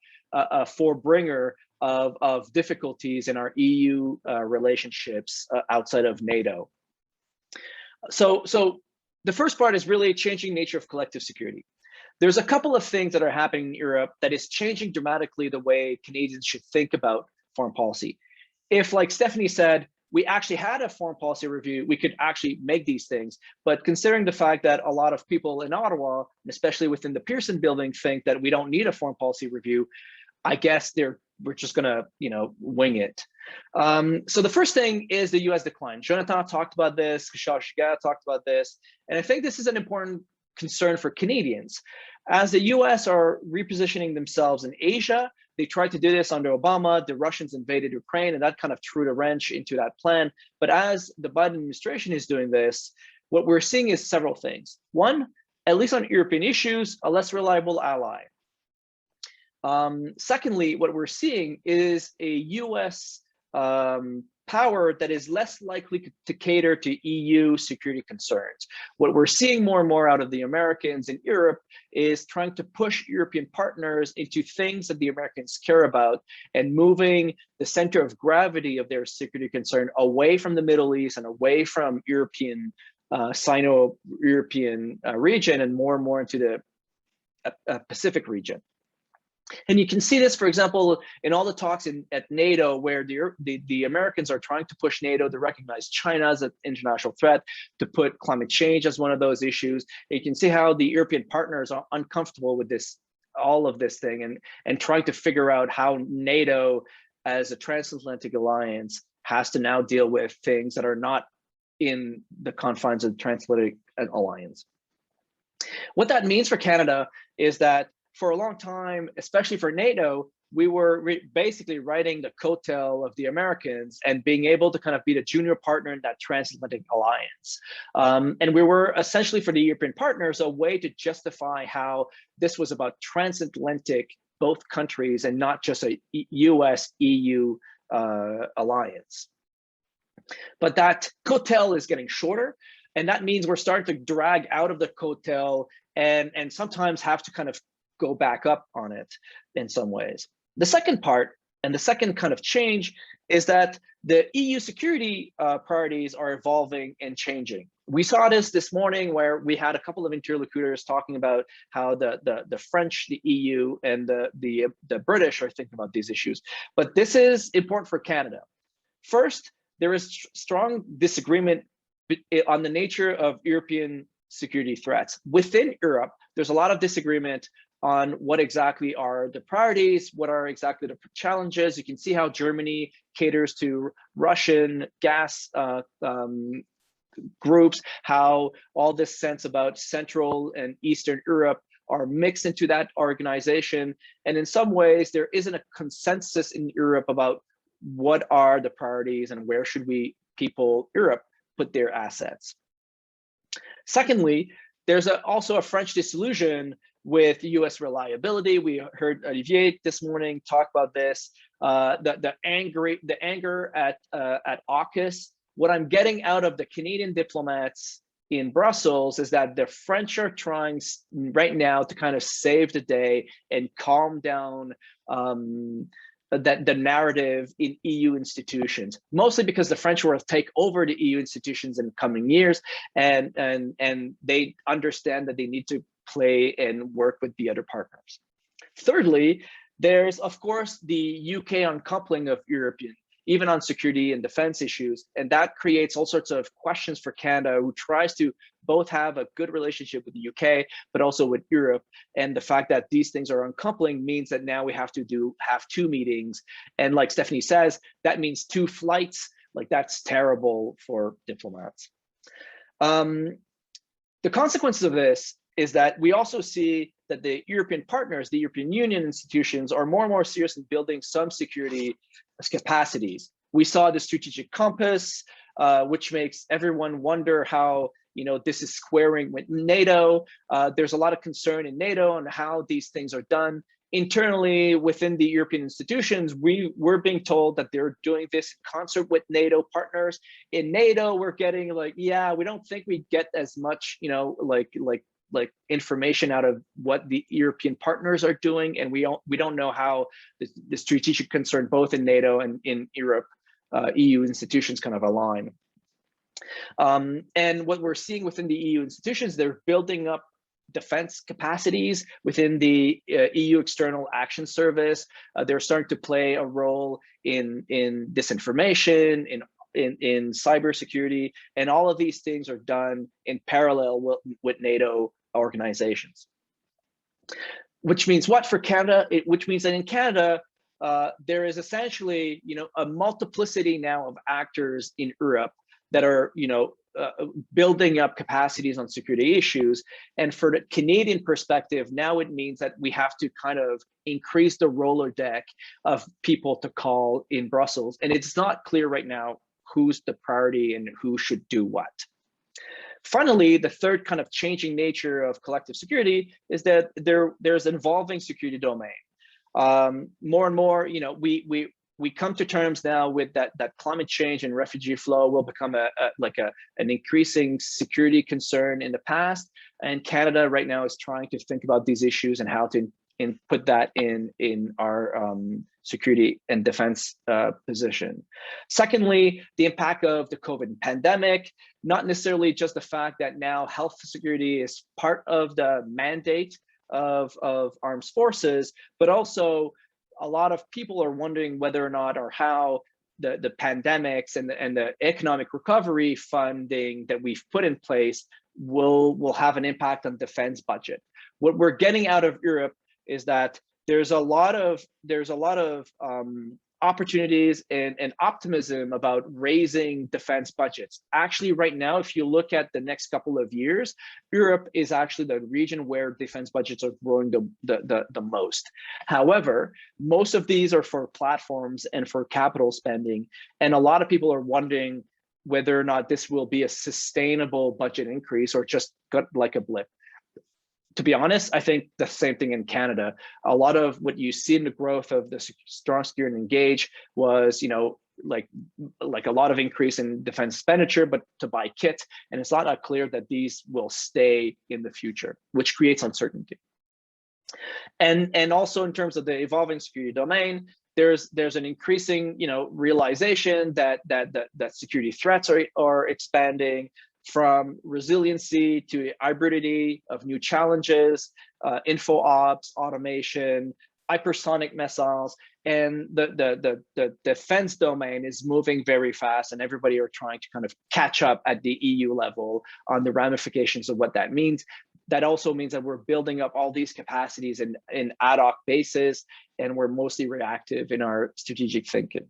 forebringer of difficulties in our EU relationships outside of NATO. So the first part is really changing nature of collective security. There's a couple of things that are happening in Europe that is changing dramatically the way Canadians should think about foreign policy. If, like Stephanie said, we actually had a foreign policy review, we could actually make these things. But considering the fact that a lot of people in Ottawa, and especially within the Pearson building, think that we don't need a foreign policy review, I guess we're just gonna, wing it. So the first thing is the US decline. Jonathan talked about this, Kishal Shiga talked about this, and I think this is an important concern for Canadians. As the US are repositioning themselves in Asia, they tried to do this under Obama, the Russians invaded Ukraine, and that kind of threw the wrench into that plan. But as the Biden administration is doing this, what we're seeing is several things. One, at least on European issues, a less reliable ally. Secondly, what we're seeing is a US power that is less likely to cater to EU security concerns. What we're seeing more and more out of the Americans in Europe is trying to push European partners into things that the Americans care about and moving the center of gravity of their security concern away from the Middle East and away from European, Sino-European region and more into the Pacific region. And you can see this, for example, in all the talks at NATO, where the Americans are trying to push NATO to recognize China as an international threat, to put climate change as one of those issues. And you can see how the European partners are uncomfortable with all of this thing, and trying to figure out how NATO, as a transatlantic alliance, has to now deal with things that are not in the confines of the transatlantic alliance. What that means for Canada is that for a long time, especially for NATO, we were basically riding the coattail of the Americans and being able to kind of be the junior partner in that transatlantic alliance. And we were essentially, for the European partners, a way to justify how this was about transatlantic, both countries, and not just a US-EU alliance. But that coattail is getting shorter, and that means we're starting to drag out of the coattail and sometimes have to kind of go back up on it in some ways. The second part, and the second kind of change, is that the EU security priorities are evolving and changing. We saw this morning, where we had a couple of interlocutors talking about how the French, the EU, and the British are thinking about these issues. But this is important for Canada. First, there is strong disagreement on the nature of European security threats. Within Europe, there's a lot of disagreement on what exactly are the priorities, what are exactly the challenges. You can see how Germany caters to Russian gas groups, how all this sense about Central and Eastern Europe are mixed into that organization. And in some ways, there isn't a consensus in Europe about what are the priorities and where should Europe put their assets. Secondly, there's also a French disillusion with US reliability. We heard Olivier this morning talk about this. The anger at Aukus. What I'm getting out of the Canadian diplomats in Brussels is that the French are trying right now to kind of save the day and calm down the narrative in EU institutions, mostly because the French will take over the EU institutions in coming years, and they understand that they need to play and work with the other partners. Thirdly, there's of course the UK uncoupling of European, even on security and defense issues, and that creates all sorts of questions for Canada, who tries to both have a good relationship with the UK, but also with Europe. And the fact that these things are uncoupling means that now we have to have 2 meetings. And like Stephanie says, that means 2 flights. Like, that's terrible for diplomats. The consequences of this is that we also see that the European partners, the European Union institutions, are more and more serious in building some security capacities. We saw the strategic compass, which makes everyone wonder how this is squaring with NATO. There's a lot of concern in NATO on how these things are done. Internally, within the European institutions, we're being told that they're doing this in concert with NATO partners. In NATO, we're getting like, yeah, we don't think we get as much, like information out of what the European partners are doing, and we don't know how the strategic concern both in NATO and in Europe, EU institutions kind of align. And what we're seeing within the EU institutions, they're building up defense capacities within the EU External Action Service. They're starting to play a role in disinformation, in cybersecurity, and all of these things are done in parallel with NATO organizations. Which means what for Canada? Which means that in Canada, there is essentially, a multiplicity now of actors in Europe that are, building up capacities on security issues. And for the Canadian perspective, now it means that we have to kind of increase the roller deck of people to call in Brussels. And it's not clear right now who's the priority and who should do what. Finally, the third kind of changing nature of collective security is that there's an evolving security domain. More and more, we come to terms now with that climate change and refugee flow will become an increasing security concern in the past. And Canada right now is trying to think about these issues and how to put that in our security and defense position. Secondly, the impact of the COVID pandemic, not necessarily just the fact that now health security is part of the mandate of armed forces, but also a lot of people are wondering whether or not or how the pandemics and the economic recovery funding that we've put in place will have an impact on defense budget. What we're getting out of Europe is that there's a lot of opportunities and optimism about raising defense budgets. Actually, right now, if you look at the next couple of years, Europe is actually the region where defense budgets are growing the most. However, most of these are for platforms and for capital spending. And a lot of people are wondering whether or not this will be a sustainable budget increase or just like a blip. To be honest, I think the same thing in Canada. A lot of what you see in the growth of the strong, secure, and engage was, like a lot of increase in defense expenditure, but to buy kit. And it's not clear that these will stay in the future, which creates uncertainty. And also in terms of the evolving security domain, there's an increasing, realization that security threats are expanding, from resiliency to hybridity of new challenges, info ops, automation, hypersonic missiles, and the defense domain is moving very fast, and everybody are trying to kind of catch up at the EU level on the ramifications of what that means. that also means that we're building up all these capacities in ad hoc basis, and we're mostly reactive in our strategic thinking.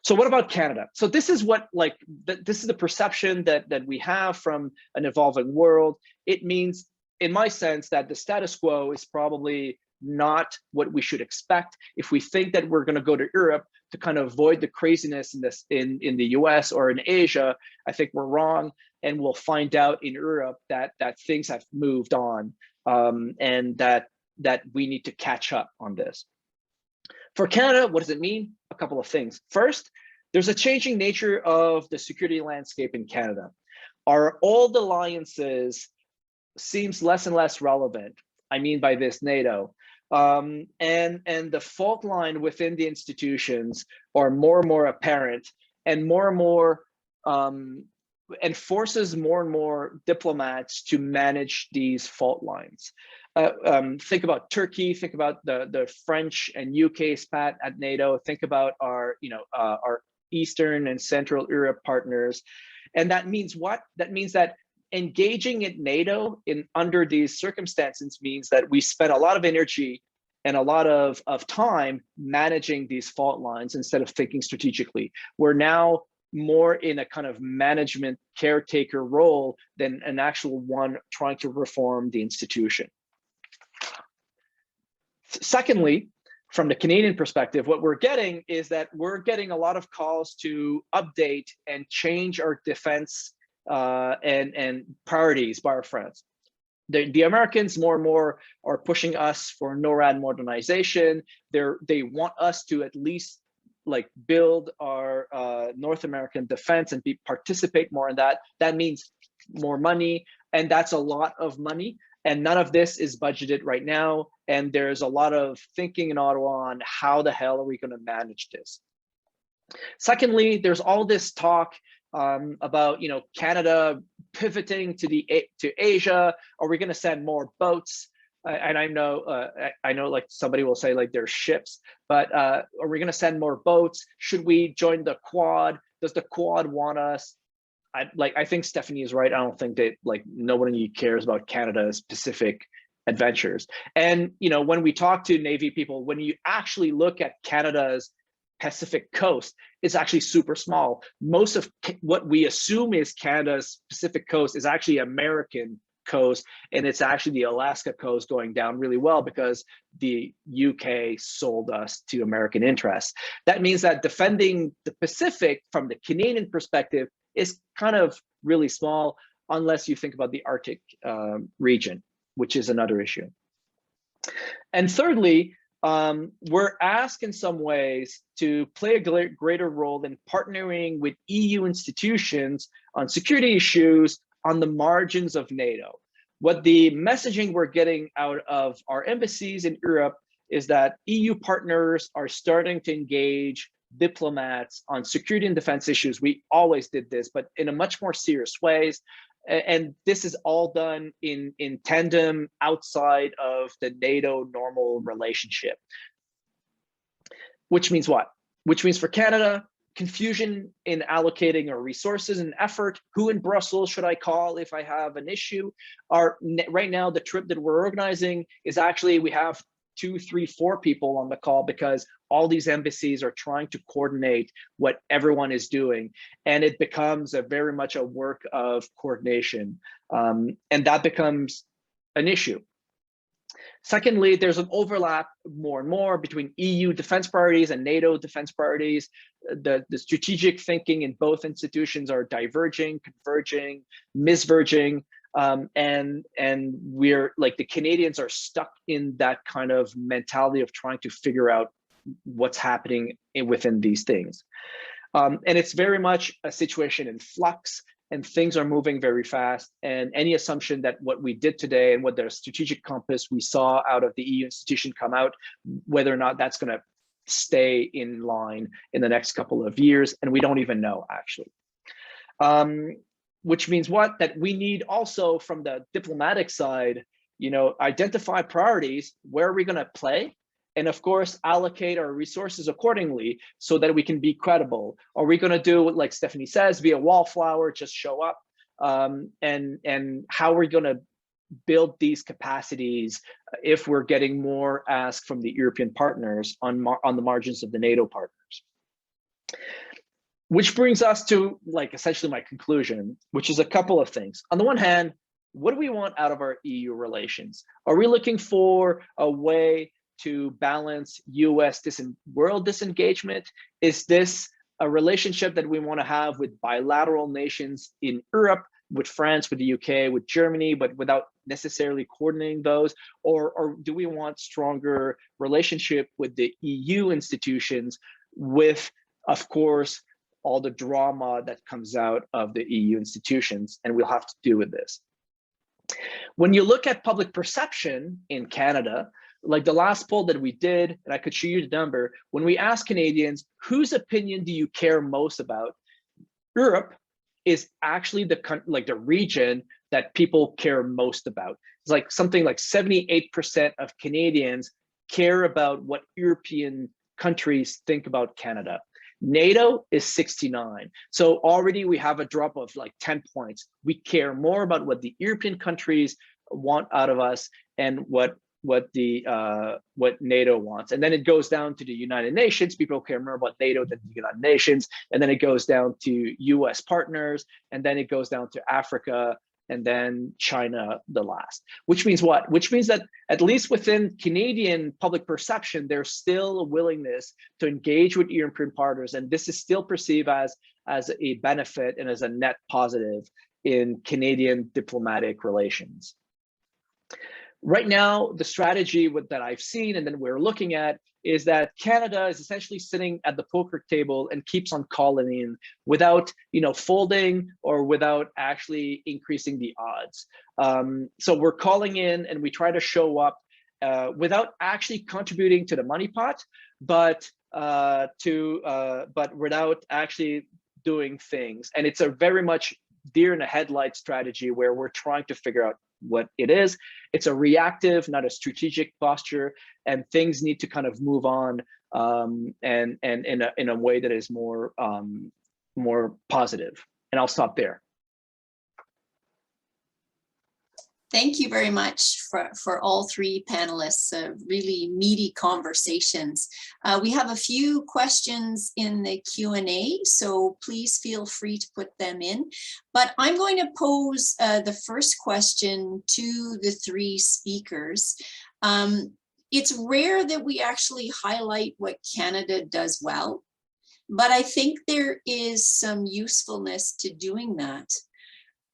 So what about Canada? So this is what, like, this is the perception that we have from an evolving world. It means, in my sense, that the status quo is probably not what we should expect. If we think that we're going to go to Europe to kind of avoid the craziness in the US or in Asia, I think we're wrong. And we'll find out in Europe that things have moved on, and that we need to catch up on this. For Canada, what does it mean? A couple of things. First, there's a changing nature of the security landscape in Canada. Our old alliances seems less and less relevant. I mean by this NATO. And the fault line within the institutions are more and more apparent, and more and forces more and more diplomats to manage these fault lines. Think about Turkey, think about the French and UK spat at NATO, think about our Eastern and Central Europe partners. And that means what? That means that engaging at NATO under these circumstances means that we spend a lot of energy and a lot of time managing these fault lines instead of thinking strategically. We're now more in a kind of management caretaker role than an actual one trying to reform the institution. Secondly, from the Canadian perspective, what we're getting is that we're getting a lot of calls to update and change our defense and priorities by our friends. The Americans more and more are pushing us for NORAD modernization. They want us to at least like build our North American defense and participate more in that. That means more money, and that's a lot of money. And none of this is budgeted right now. And there's a lot of thinking in Ottawa on how the hell are we going to manage this. Secondly, there's all this talk about Canada pivoting to Asia. Are we going to send more boats? And I know like somebody will say like there's ships, but are we going to send more boats? Should we join the Quad? Does the Quad want us? I think Stephanie is right. I don't think that like nobody cares about Canada's Pacific adventures. And when we talk to Navy people, when you actually look at Canada's Pacific coast, it's actually super small. Most of what we assume is Canada's Pacific coast is actually American coast, and it's actually the Alaska coast going down really well because the UK sold us to American interests. That means that defending the Pacific from the Canadian perspective is kind of really small, unless you think about the Arctic region, which is another issue. And thirdly, we're asked in some ways to play a greater role in partnering with EU institutions on security issues on the margins of NATO. What the messaging we're getting out of our embassies in Europe is that EU partners are starting to engage diplomats on security and defense issues. We always did this, but in a much more serious ways. And this is all done in tandem outside of the NATO normal relationship. Which means what? Which means for Canada, confusion in allocating our resources and effort. Who in Brussels should I call if I have an issue? Right now, the trip that we're organizing is actually, we have 2, 3, 4 people on the call because all these embassies are trying to coordinate what everyone is doing. And it becomes very much a work of coordination. And that becomes an issue. Secondly, there's an overlap more and more between EU defense priorities and NATO defense priorities. The strategic thinking in both institutions are diverging, converging, misverging. And we're like, the Canadians are stuck in that kind of mentality of trying to figure out what's happening within these things. And it's very much a situation in flux, and things are moving very fast. And any assumption that what we did today and what the strategic compass we saw out of the EU institution come out, whether or not that's going to stay in line in the next couple of years, and we don't even know actually. Which means what? That we need also from the diplomatic side, identify priorities. Where are we going to play? And of course, allocate our resources accordingly so that we can be credible. Are we going to do, like Stephanie says, via wallflower, just show up? And how are we going to build these capacities if we're getting more ask from the European partners on the margins of the NATO partners. Which brings us to like essentially my conclusion, which is a couple of things. On the one hand, what do we want out of our EU relations? Are we looking for a way to balance US world disengagement? Is this a relationship that we want to have with bilateral nations in Europe, with France, with the UK, with Germany, but without necessarily coordinating those? Or do we want stronger relationship with the EU institutions with, of course, all the drama that comes out of the EU institutions, and we'll have to deal with this. When you look at public perception in Canada, like the last poll that we did, and I could show you the number, when we asked Canadians, whose opinion do you care most about? Europe is actually the region that people care most about. It's like something like 78% of Canadians care about what European countries think about Canada. NATO is 69. So already we have a drop of like 10 points. We care more about what the European countries want out of us and what NATO wants. And then it goes down to the United Nations. People care more about NATO than the United Nations. And then it goes down to US partners. And then it goes down to Africa, and then China the last. Which means what? Which means that at least within Canadian public perception, there's still a willingness to engage with European partners, and this is still perceived as a benefit and as a net positive in Canadian diplomatic relations. Right now, the strategy that I've seen and then we're looking at is that Canada is essentially sitting at the poker table and keeps on calling in without, folding or without actually increasing the odds. So we're calling in and we try to show up without actually contributing to the money pot, but without actually doing things. And it's a very much deer in the headlight strategy where we're trying to figure out what it is. It's a reactive, not a strategic posture, and things need to kind of move on and in a way that is more positive. And I'll stop there. Thank you very much for all three panelists, really meaty conversations. We have a few questions in the Q&A, so please feel free to put them in. But I'm going to pose the first question to the three speakers. It's rare that we actually highlight what Canada does well, but I think there is some usefulness to doing that.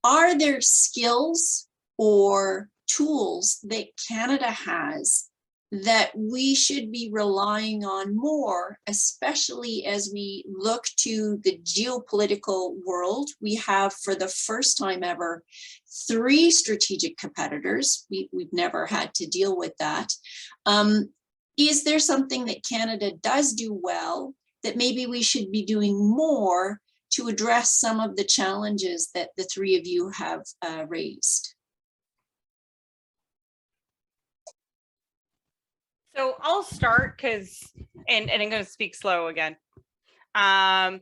Are there skills or tools that Canada has that we should be relying on more, especially as we look to the geopolitical world? We have, for the first time ever, 3 strategic competitors. We've never had to deal with that. Is there something that Canada does do well that maybe we should be doing more to address some of the challenges that the 3 of you have raised? So I'll start and I'm going to speak slow again. But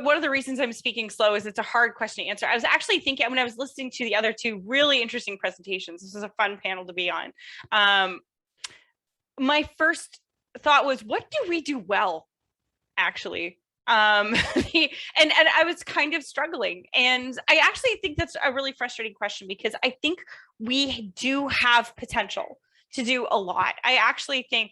one of the reasons I'm speaking slow is it's a hard question to answer. I was actually thinking when I was listening to the other 2 really interesting presentations, this was a fun panel to be on. My first thought was, what do we do well, actually? And I was kind of struggling, and I actually think that's a really frustrating question because I think we do have potential to do a lot. I actually think,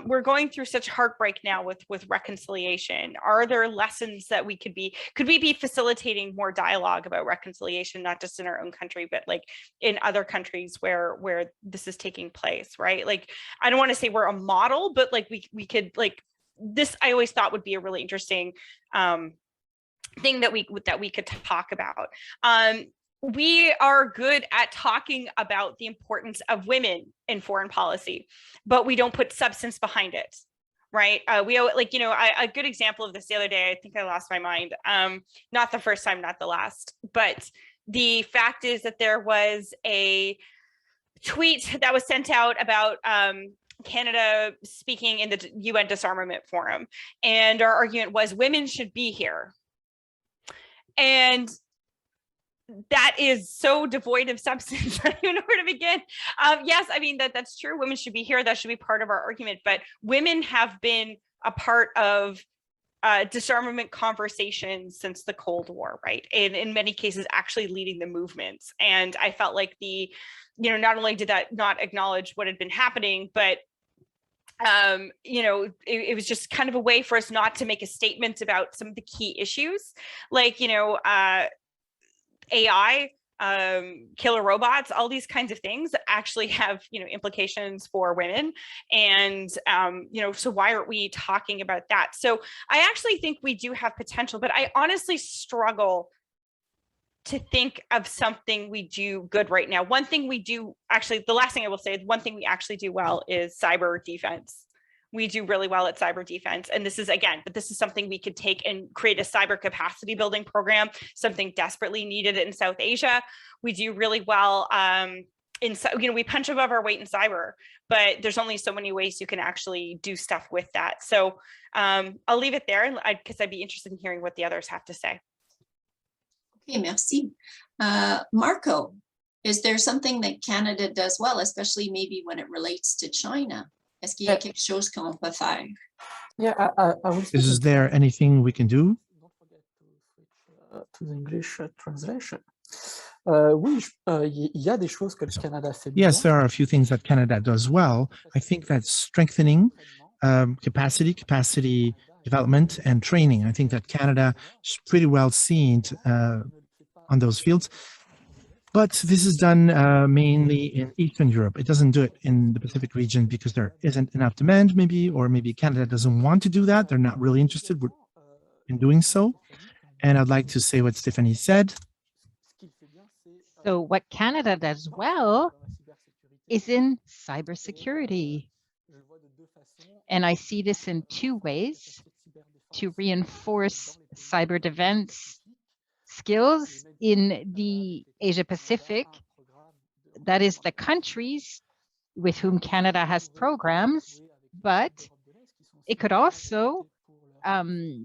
we're going through such heartbreak now with reconciliation. Are there lessons that could we be facilitating more dialogue about reconciliation, not just in our own country, but like in other countries where this is taking place, right? Like, I don't want to say we're a model, but like we could, like, this I always thought would be a really interesting thing that we could talk about. We are good at talking about the importance of women in foreign policy, but we don't put substance behind it, right? A good example of this the other day, I think I lost my mind. Not the first time, not the last, but the fact is that there was a tweet that was sent out about Canada speaking in the UN Disarmament Forum, and our argument was women should be here. And that is so devoid of substance. I don't even know where to begin. Yes, I mean, that's true. Women should be here. That should be part of our argument. But women have been a part of disarmament conversations since the Cold War, right? And in many cases, actually leading the movements. And I felt like not only did that not acknowledge what had been happening, but it was just kind of a way for us not to make a statement about some of the key issues, like, AI, killer robots, all these kinds of things that actually have, implications for women. And, so why aren't we talking about that? So I actually think we do have potential, but I honestly struggle to think of something we do good right now. One thing we do, actually, the last thing I will say, one thing we actually do well is cyber defense. We do really well at cyber defense. And this is something we could take and create a cyber capacity building program, something desperately needed in South Asia. We do really well we punch above our weight in cyber, but there's only so many ways you can actually do stuff with that. So I'll leave it there because I'd be interested in hearing what the others have to say. Okay, merci. Marco, is there something that Canada does well, especially maybe when it relates to China? Est-ce qu'il y a quelque chose qu'on peut faire? Yeah, I will say Is there anything we can do? Don't forget to switch to the English translation. Oui, il y a des choses que le Canada fait bien. Yes, there are a few things that Canada does well. I think that's strengthening capacity development and training. I think that Canada is pretty well seen on those fields. But this is done mainly in Eastern Europe. It doesn't do it in the Pacific region because there isn't enough demand, or maybe Canada doesn't want to do that. They're not really interested in doing so. And I'd like to say what Stephanie said. So what Canada does well is in cybersecurity. And I see this in two ways: to reinforce cyber defense skills in the Asia Pacific, that is the countries with whom Canada has programs, but it could also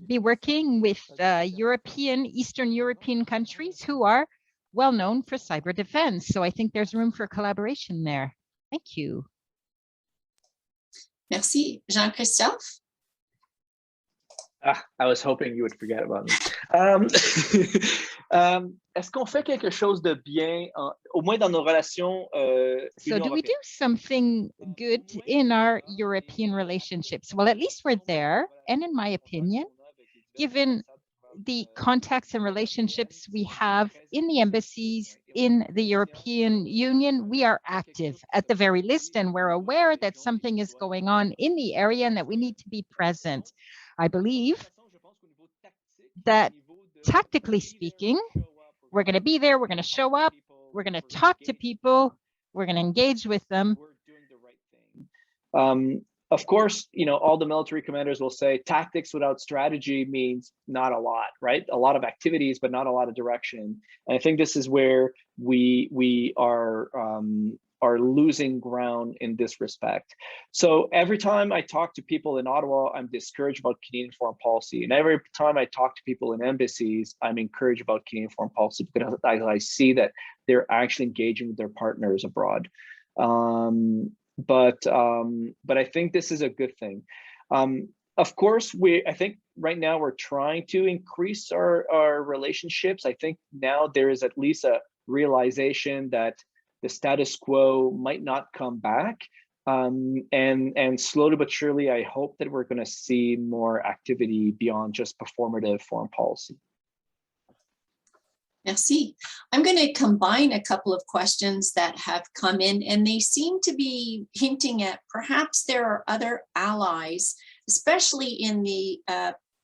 be working with Eastern European countries who are well known for cyber defense. So I think there's room for collaboration there. Thank you. Merci. Jean-Christophe? I was hoping you would forget about me. Est-ce qu'on fait quelque chose de bien, au moins dans nos relations? So do we do something good in our European relationships? Well, at least we're there. And in my opinion, given the contacts and relationships we have in the embassies in the European Union, we are active at the very least, and we're aware that something is going on in the area and that we need to be present. I believe that tactically speaking, we're going to be there, we're going to show up, we're going to talk to people, we're going to engage with them. Of course, all the military commanders will say tactics without strategy means not a lot, right? A lot of activities, but not a lot of direction. And I think this is where we are losing ground in this respect. So every time I talk to people in Ottawa, I'm discouraged about Canadian foreign policy. And every time I talk to people in embassies, I'm encouraged about Canadian foreign policy because I see that they're actually engaging with their partners abroad. But I think this is a good thing. Of course, I think right now we're trying to increase our relationships. I think now there is at least a realization that the status quo might not come back. And slowly but surely, I hope that we're going to see more activity beyond just performative foreign policy. Merci. I'm going to combine a couple of questions that have come in, and they seem to be hinting at perhaps there are other allies, especially in the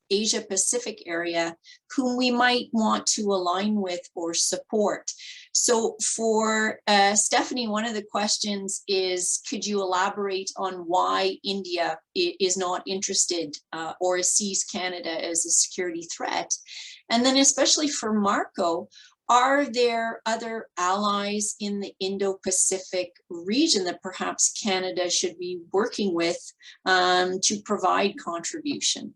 Asia Pacific area, whom we might want to align with or support. So for Stephanie, one of the questions is, could you elaborate on why India is not interested or sees Canada as a security threat? And then especially for Marco, are there other allies in the Indo-Pacific region that perhaps Canada should be working with to provide contribution?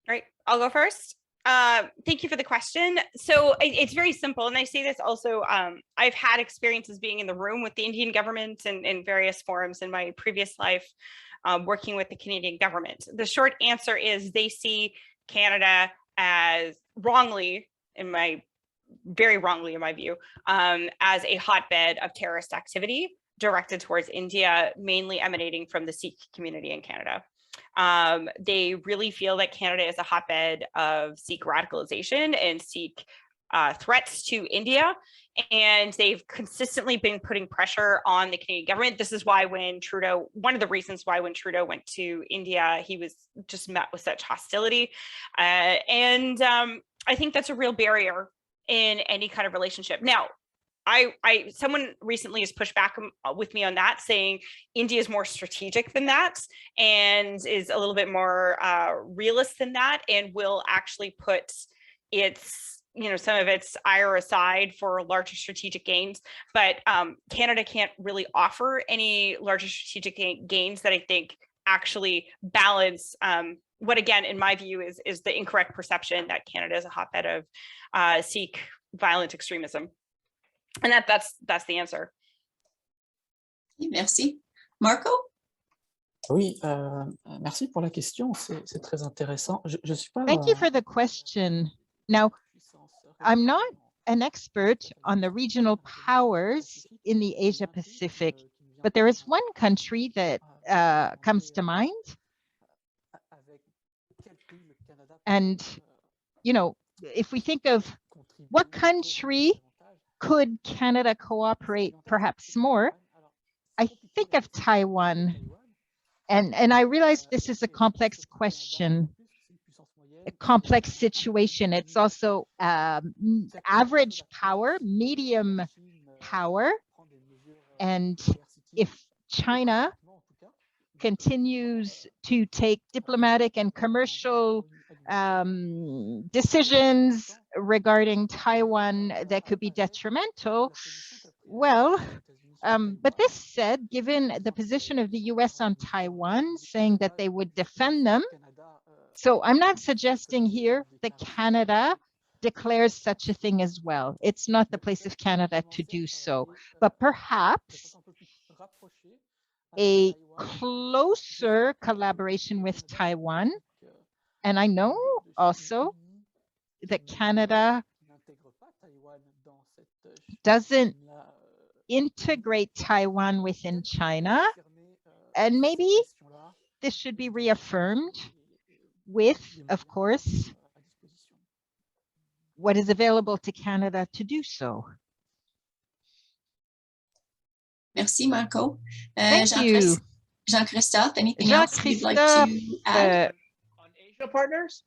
All right, I'll go first. Thank you for the question. So it's very simple. And I say this also, I've had experiences being in the room with the Indian government and in various forums in my previous life, working with the Canadian government. The short answer is they see Canada as very wrongly in my view, as a hotbed of terrorist activity directed towards India, mainly emanating from the Sikh community in Canada. They really feel that Canada is a hotbed of Sikh radicalization and Sikh threats to India. And they've consistently been putting pressure on the Canadian government. This is why one of the reasons why when Trudeau went to India, he was just met with such hostility. And I think that's a real barrier in any kind of relationship. Now, someone recently has pushed back with me on that, saying India is more strategic than that and is a little bit more realist than that, and will actually put some of its ire aside for larger strategic gains. But Canada can't really offer any larger strategic gains that I think actually balance what, again, in my view, is the incorrect perception that Canada is a hotbed of Sikh violent extremism. And that's the answer. Merci. Marco? Oui, merci pour la question, c'est très intéressant. Je suis pas, Thank you for the question. Now, I'm not an expert on the regional powers in the Asia Pacific, but there is one country that comes to mind. And, if we think of what country could Canada cooperate perhaps more, I think of Taiwan. And I realize this is a complex question, a complex situation. It's also average power, medium power. And if China continues to take diplomatic and commercial decisions regarding Taiwan that could be detrimental, well, but this said, given the position of the US on Taiwan, saying that they would defend them, so I'm not suggesting here that Canada declares such a thing as well. It's not the place of Canada to do so, but perhaps a closer collaboration with Taiwan. And I know also that Canada doesn't integrate Taiwan within China. And maybe this should be reaffirmed with, of course, what is available to Canada to do so. Merci, Marco. Thank you. Jean-Christophe, anything else you'd like to add? On Asia partners,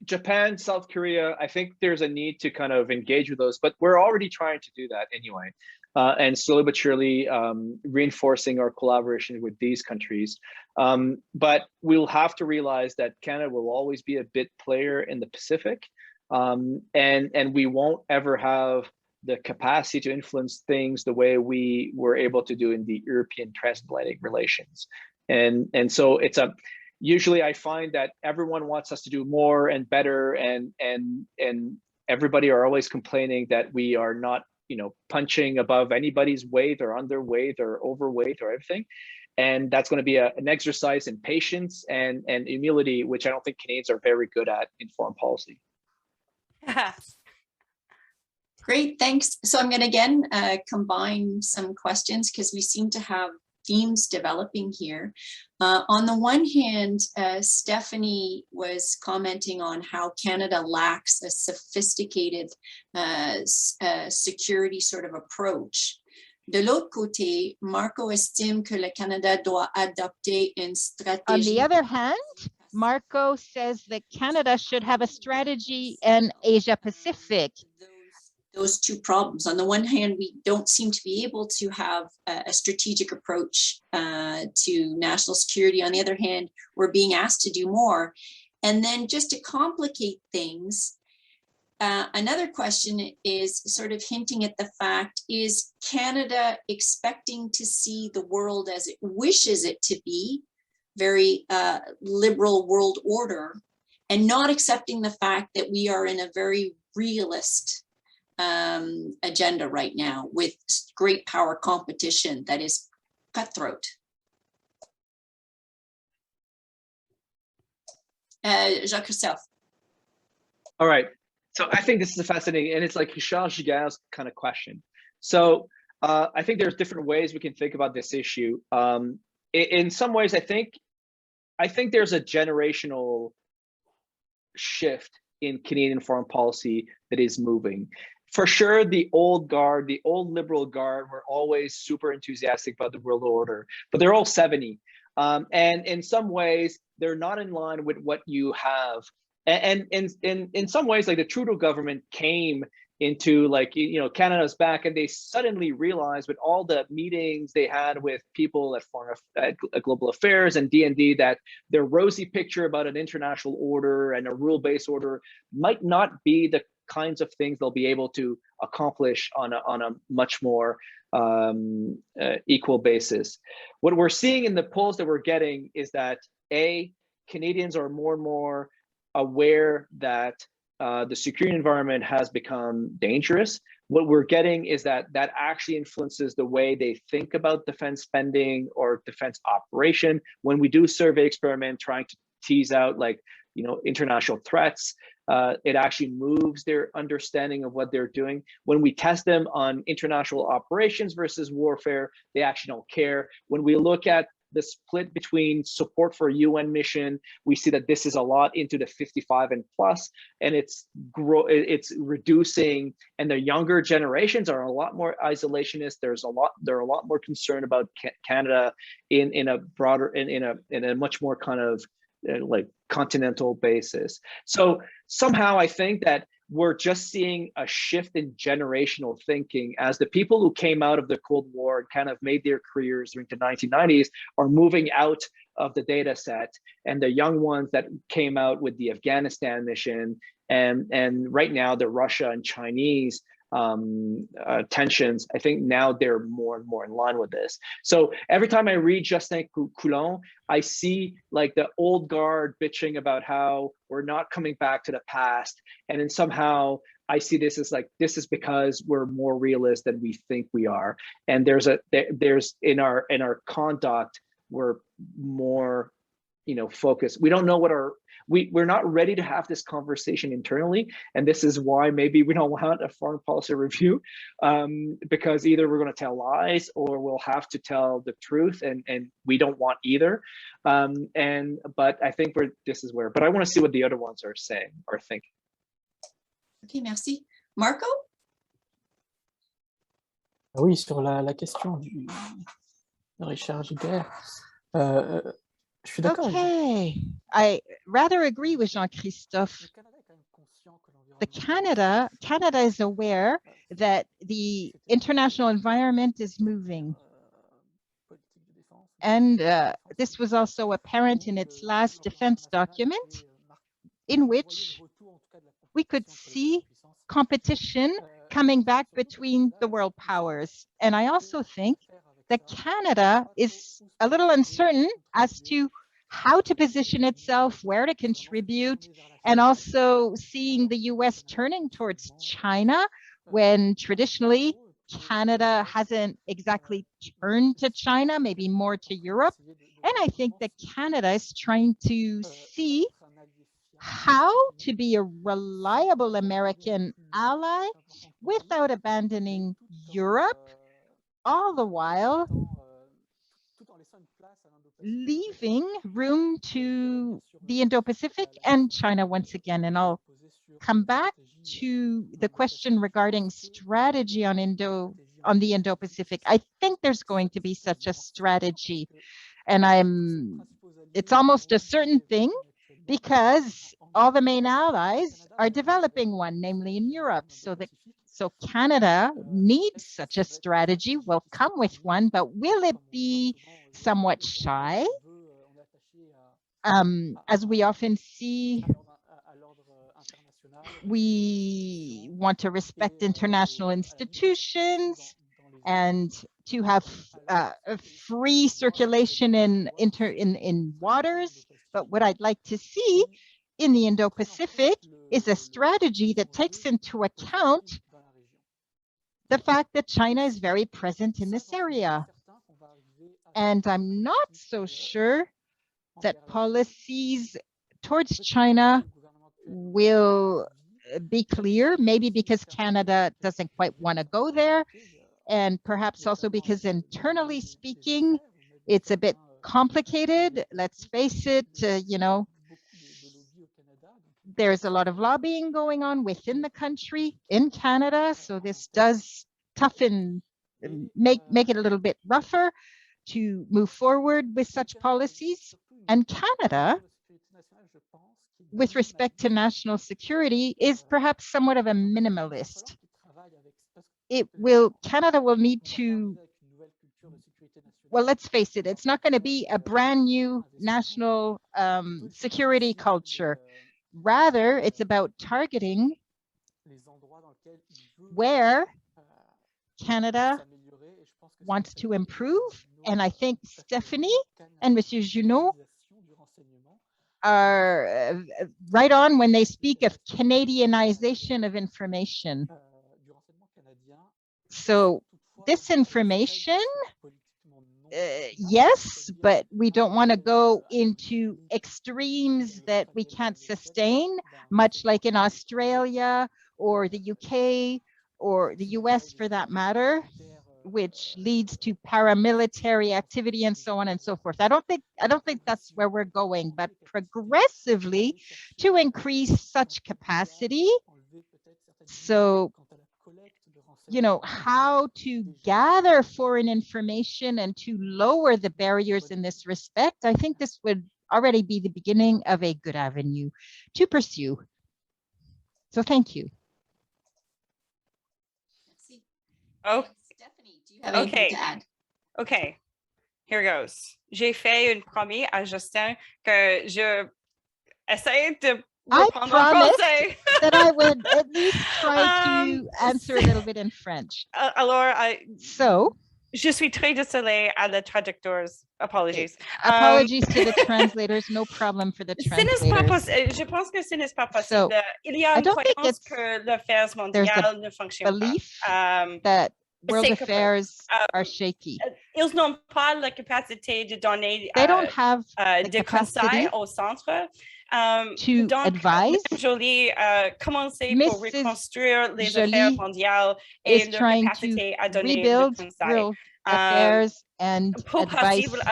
Japan, South Korea, I think there's a need to kind of engage with those, but we're already trying to do that anyway. And slowly but surely reinforcing our collaboration with these countries. But we'll have to realize that Canada will always be a big player in the Pacific. And we won't ever have the capacity to influence things the way we were able to do in the European transatlantic relations. And so usually I find that everyone wants us to do more and better, and everybody are always complaining that we are not, punching above anybody's weight or underweight or overweight or everything. And that's going to be an exercise in patience and humility, which I don't think Canadians are very good at in foreign policy. Great, thanks. So I'm going to again combine some questions because we seem to have themes developing here. On the one hand, Stephanie was commenting on how Canada lacks a sophisticated security sort of approach. De l'autre côté, Marco estime que le Canada doit adopter une stratégie. On the other hand, Marco says that Canada should have a strategy in Asia Pacific. Those two problems. On the one hand, we don't seem to be able to have a strategic approach to national security. On the other hand, we're being asked to do more. And then just to complicate things, another question is sort of hinting at the fact, is Canada expecting to see the world as it wishes it to be, very liberal world order, and not accepting the fact that we are in a very realist agenda right now with great power competition that is cutthroat. Jean-Christophe. All right. So I think this is fascinating, and it's like Charles Gigas's kind of question. So I think there's different ways we can think about this issue. In some ways, I think there's a generational shift in Canadian foreign policy that is moving. For sure, the old guard, the old liberal guard, were always super enthusiastic about the world order, but they're all 70. And in some ways, they're not in line with what you have. And in some ways, like the Trudeau government came into, like, you know, Canada's back, and they suddenly realized with all the meetings they had with people at global affairs and D&D that their rosy picture about an international order and a rule-based order might not be the kinds of things they'll be able to accomplish on a much more equal basis. What we're seeing in the polls that we're getting is that Canadians are more and more aware that the security environment has become dangerous. What we're getting is that actually influences the way they think about defense spending or defense operation. When we do survey experiment trying to tease out, like, you know, international threats, it actually moves their understanding of what they're doing. When we test them on international operations versus warfare, they actually don't care. When we look at the split between support for a UN mission, we see that this is a lot into the 55 and plus, and it's reducing, and the younger generations are a lot more isolationist. They're a lot more concerned about Canada in a broader, in a much more kind of like continental basis. So somehow I think that we're just seeing a shift in generational thinking as the people who came out of the Cold War and kind of made their careers during the 1990s are moving out of the data set, and the young ones that came out with the Afghanistan mission and right now the Russia and Chinese tensions, I think now they're more and more in line with this. So every time I read Justin Coulon, I see like the old guard bitching about how we're not coming back to the past, and then somehow I see this as like, this is because we're more realist than we think we are, and there's in our conduct we're more, you know, focused. We don't know what we're not ready to have this conversation internally, and this is why maybe we don't want a foreign policy review, because either we're going to tell lies or we'll have to tell the truth, and we don't want either. But I think this is where. But I want to see what the other ones are saying or thinking. Okay, merci. Marco? Oui, sur la question de Richard Giguère, je suis d'accord. Okay, I rather agree with Jean-Christophe. Canada is aware that the international environment is moving. And this was also apparent in its last defense document, in which we could see competition coming back between the world powers. And I also think that Canada is a little uncertain as to how to position itself, where to contribute, and also seeing the US turning towards China when traditionally Canada hasn't exactly turned to China, maybe more to Europe. And I think that Canada is trying to see how to be a reliable American ally without abandoning Europe, all the while leaving room to the Indo-Pacific and China once again. And I'll come back to the question regarding strategy on the Indo-Pacific. I think there's going to be such a strategy, and it's almost a certain thing, because all the main allies are developing one, namely in Europe. So Canada needs such a strategy, will come with one, but will it be somewhat shy? As we often see, we want to respect international institutions and to have a free circulation in waters. But what I'd like to see in the Indo-Pacific is a strategy that takes into account the fact that China is very present in this area. And I'm not so sure that policies towards China will be clear, maybe because Canada doesn't quite want to go there, and perhaps also because internally speaking, it's a bit complicated. Let's face it, you know, there's a lot of lobbying going on within the country in Canada, so this does toughen, make it a little bit rougher to move forward with such policies. And Canada, with respect to national security, is perhaps somewhat of a minimalist. Canada will need to, well, let's face it, it's not going to be a brand new national security culture. Rather, it's about targeting where Canada wants to improve. And I think Stephanie and Monsieur Junot are right on when they speak of Canadianization of information. So this information, yes, but we don't want to go into extremes that we can't sustain, much like in Australia or the UK or the US for that matter, which leads to paramilitary activity and so on and so forth. I don't think that's where we're going, but progressively to increase such capacity. So, you know, how to gather foreign information and to lower the barriers in this respect, I think this would already be the beginning of a good avenue to pursue. So thank you. Oh, Stephanie, do you have anything to add? Okay, here goes. J'ai fait une promis à Justin que je essaie de I reprendre en promised français. that I would at least try to answer a little bit in French. Alors, So, je suis très désolée à les traducteurs. Apologies. Apologies to the translators. No problem for the translators. Je pense que ce n'est pas possible. So, Il y a I une don't think croyance it's- que l'affaires there's a mondiales ne fonctionnent belief pas. that world c'est que- affairs are shaky. Ils n'ont pas la capacité de donner They don't have the des capacity conseils au centre. to Donc, advise. Mme Joly commencer pour Mrs. reconstruire les Joly affaires mondiales et is leur trying capacité to à donner des rebuild conseils. world affairs and Pour advice possible,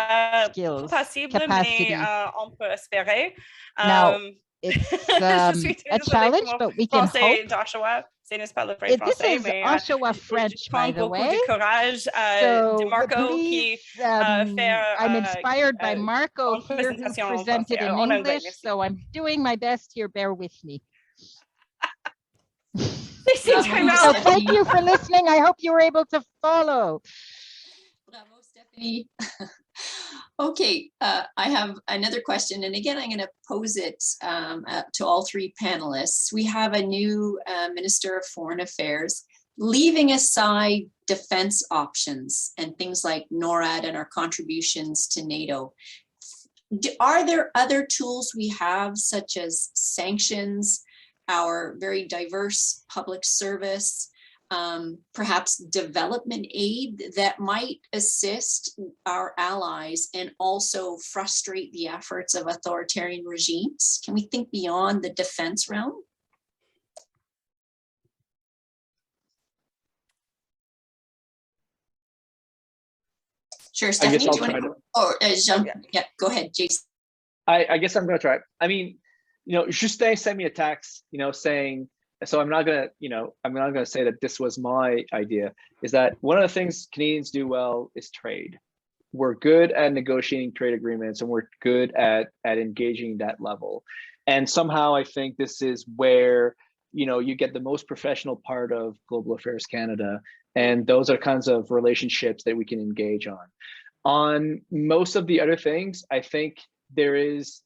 skills, mais capacity. On peut espérer. Now, it's je suis très a désolée challenge, pour mon but we can français hope. d'Oshawa. Ce n'est pas le vrai This français, is mais Oshawa je French, prends by the beaucoup way. de courage So, de Marco please, qui fait I'm inspired by Marco une here who présentation en presented français, in en anglais, English, merci. so I'm doing my best here, bear with me. C'est très mal. So thank you for listening. I hope you were able to follow. Bravo, Stephanie. Okay, I have another question, and again, I'm going to pose it to all three panelists. We have a new Minister of Foreign Affairs, leaving aside defense options and things like NORAD and our contributions to NATO. Are there other tools we have, such as sanctions, our very diverse public service, perhaps development aid that might assist our allies and also frustrate the efforts of authoritarian regimes? Can we think beyond the defense realm? Sure, Stephanie, do you want to, or Jean, yeah, go ahead, Jason. I guess I'm going to try. I mean, you know, Justin sent me a text, you know, saying, so I'm not going to, you know, I'm not going to say that this was my idea, is that one of the things Canadians do well is trade. We're good at negotiating trade agreements, and we're good at engaging that level. And somehow I think this is where, you know, you get the most professional part of Global Affairs Canada. And those are kinds of relationships that we can engage on. On most of the other things, I think there is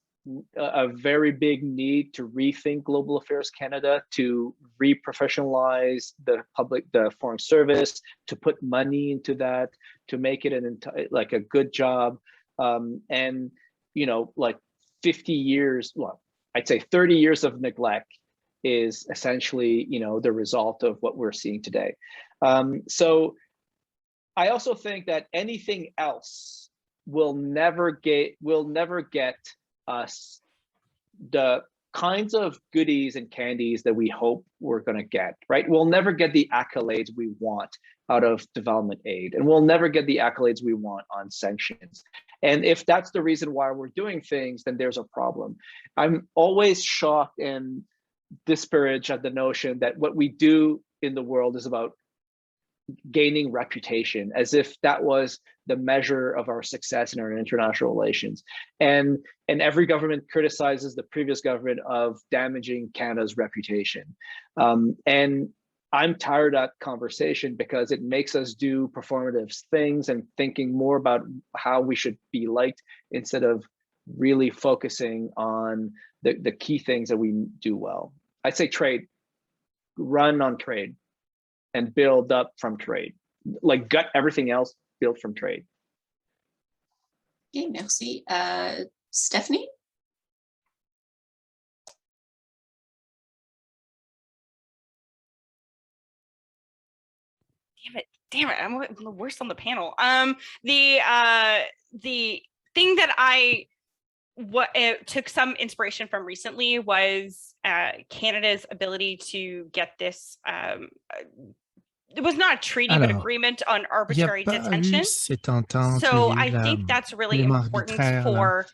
a very big need to rethink Global Affairs Canada, to re-professionalize the foreign service, to put money into that, to make it a good job. And, you know, like 50 years, well, I'd say 30 years of neglect is essentially, the result of what we're seeing today. So I also think that anything else will never get us the kinds of goodies and candies that we hope we're going to get, right? We'll never get the accolades we want out of development aid, and we'll never get the accolades we want on sanctions. And if that's the reason why we're doing things, then there's a problem. I'm always shocked and disparaged at the notion that what we do in the world is about gaining reputation, as if that was the measure of our success in our international relations. And every government criticizes the previous government of damaging Canada's reputation. And I'm tired of that conversation because it makes us do performative things and thinking more about how we should be liked instead of really focusing on the key things that we do well. I'd say trade, run on trade and build up from trade, like gut everything else, build from trade. Okay, merci. Stephanie? Damn it, I'm the worst on the panel. The thing that it took some inspiration from recently was Canada's ability to get this. It was not a treaty, but agreement on arbitrary detention. So I think that's really important for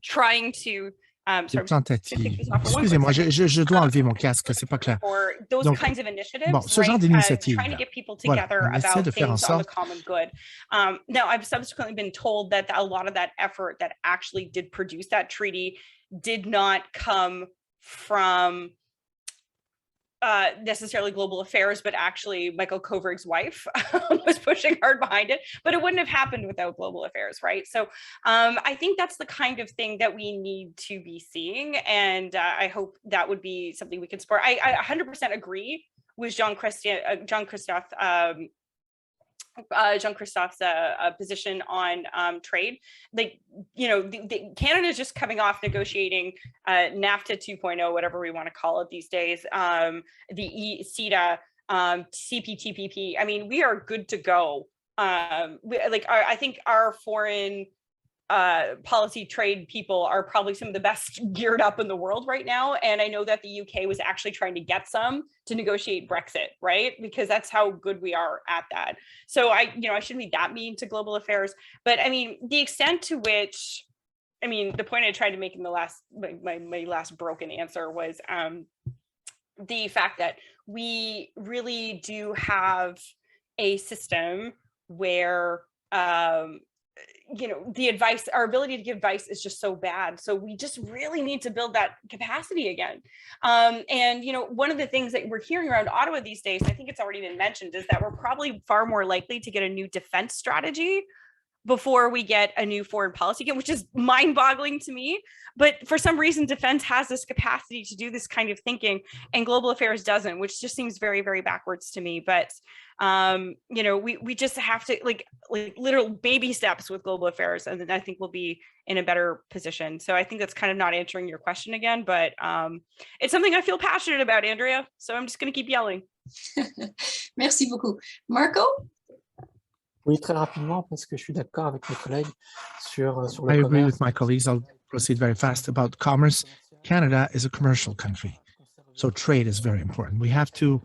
trying to. Excusez-moi, je dois enlever mon casque, c'est pas clair. For those kinds of initiatives, bon, ce genre d'initiative, trying to get people together about things on the common good. Now, I've subsequently been told that a lot of that effort that actually did produce that treaty did not come from necessarily global affairs, but actually Michael Kovrig wife was pushing hard behind it, but it wouldn't have happened without global affairs, right? So I think that's the kind of thing that we need to be seeing, and I hope that would be something we can support. I 100% agree with Jean-Christophe's position on trade. Like, Canada is just coming off negotiating NAFTA 2.0, whatever we want to call it these days, the CETA, CPTPP. I mean, we are good to go. I think our foreign policy trade people are probably some of the best geared up in the world right now. And I know that the UK was actually trying to get some to negotiate Brexit, right? Because that's how good we are at that. So I shouldn't be that mean to global affairs, but I mean, the extent to which, the point I tried to make in the last, my last broken answer was the fact that we really do have a system where, the advice, our ability to give advice is just so bad. So we just really need to build that capacity again. And, one of the things that we're hearing around Ottawa these days, I think it's already been mentioned, is that we're probably far more likely to get a new defense strategy before we get a new foreign policy again, which is mind-boggling to me. But for some reason, defense has this capacity to do this kind of thinking, and global affairs doesn't, which just seems very, very backwards to me. But we just have to like literal baby steps with global affairs, and then I think we'll be in a better position. So I think that's kind of not answering your question again, but it's something I feel passionate about, Andrea. So I'm just going to keep yelling. Merci beaucoup. Marco? Oui, très rapidement, parce que je suis d'accord avec mes collègues sur le commerce. I agree with my colleagues. I'll proceed very fast about commerce. Canada is a commercial country, so trade is very important. We have to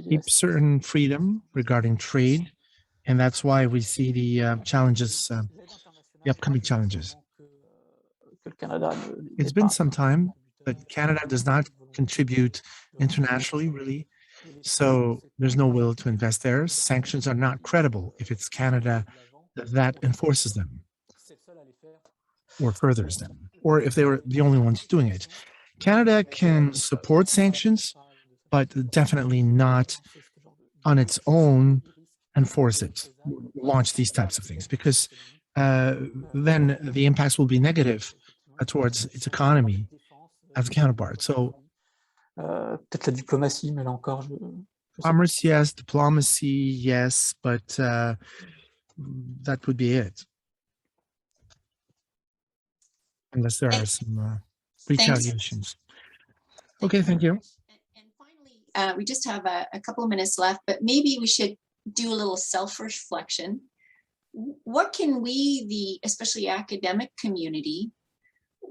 keep certain freedom regarding trade, and that's why we see the challenges, the upcoming challenges. It's been some time, but Canada does not contribute internationally, really. So there's no will to invest there. Sanctions are not credible if it's Canada that enforces them or furthers them, or if they were the only ones doing it. Canada can support sanctions, but definitely not on its own enforce it, launch these types of things, because then the impacts will be negative towards its economy as a counterpart. So peut-être la diplomatie, mais là encore, commerce, yes, diplomacy, yes, but that would be it. unless there are some Thanks. retaliations. Okay, thank you. And finally, we just have a couple of minutes left, but maybe we should do a little self-reflection. What can we, especially academic community,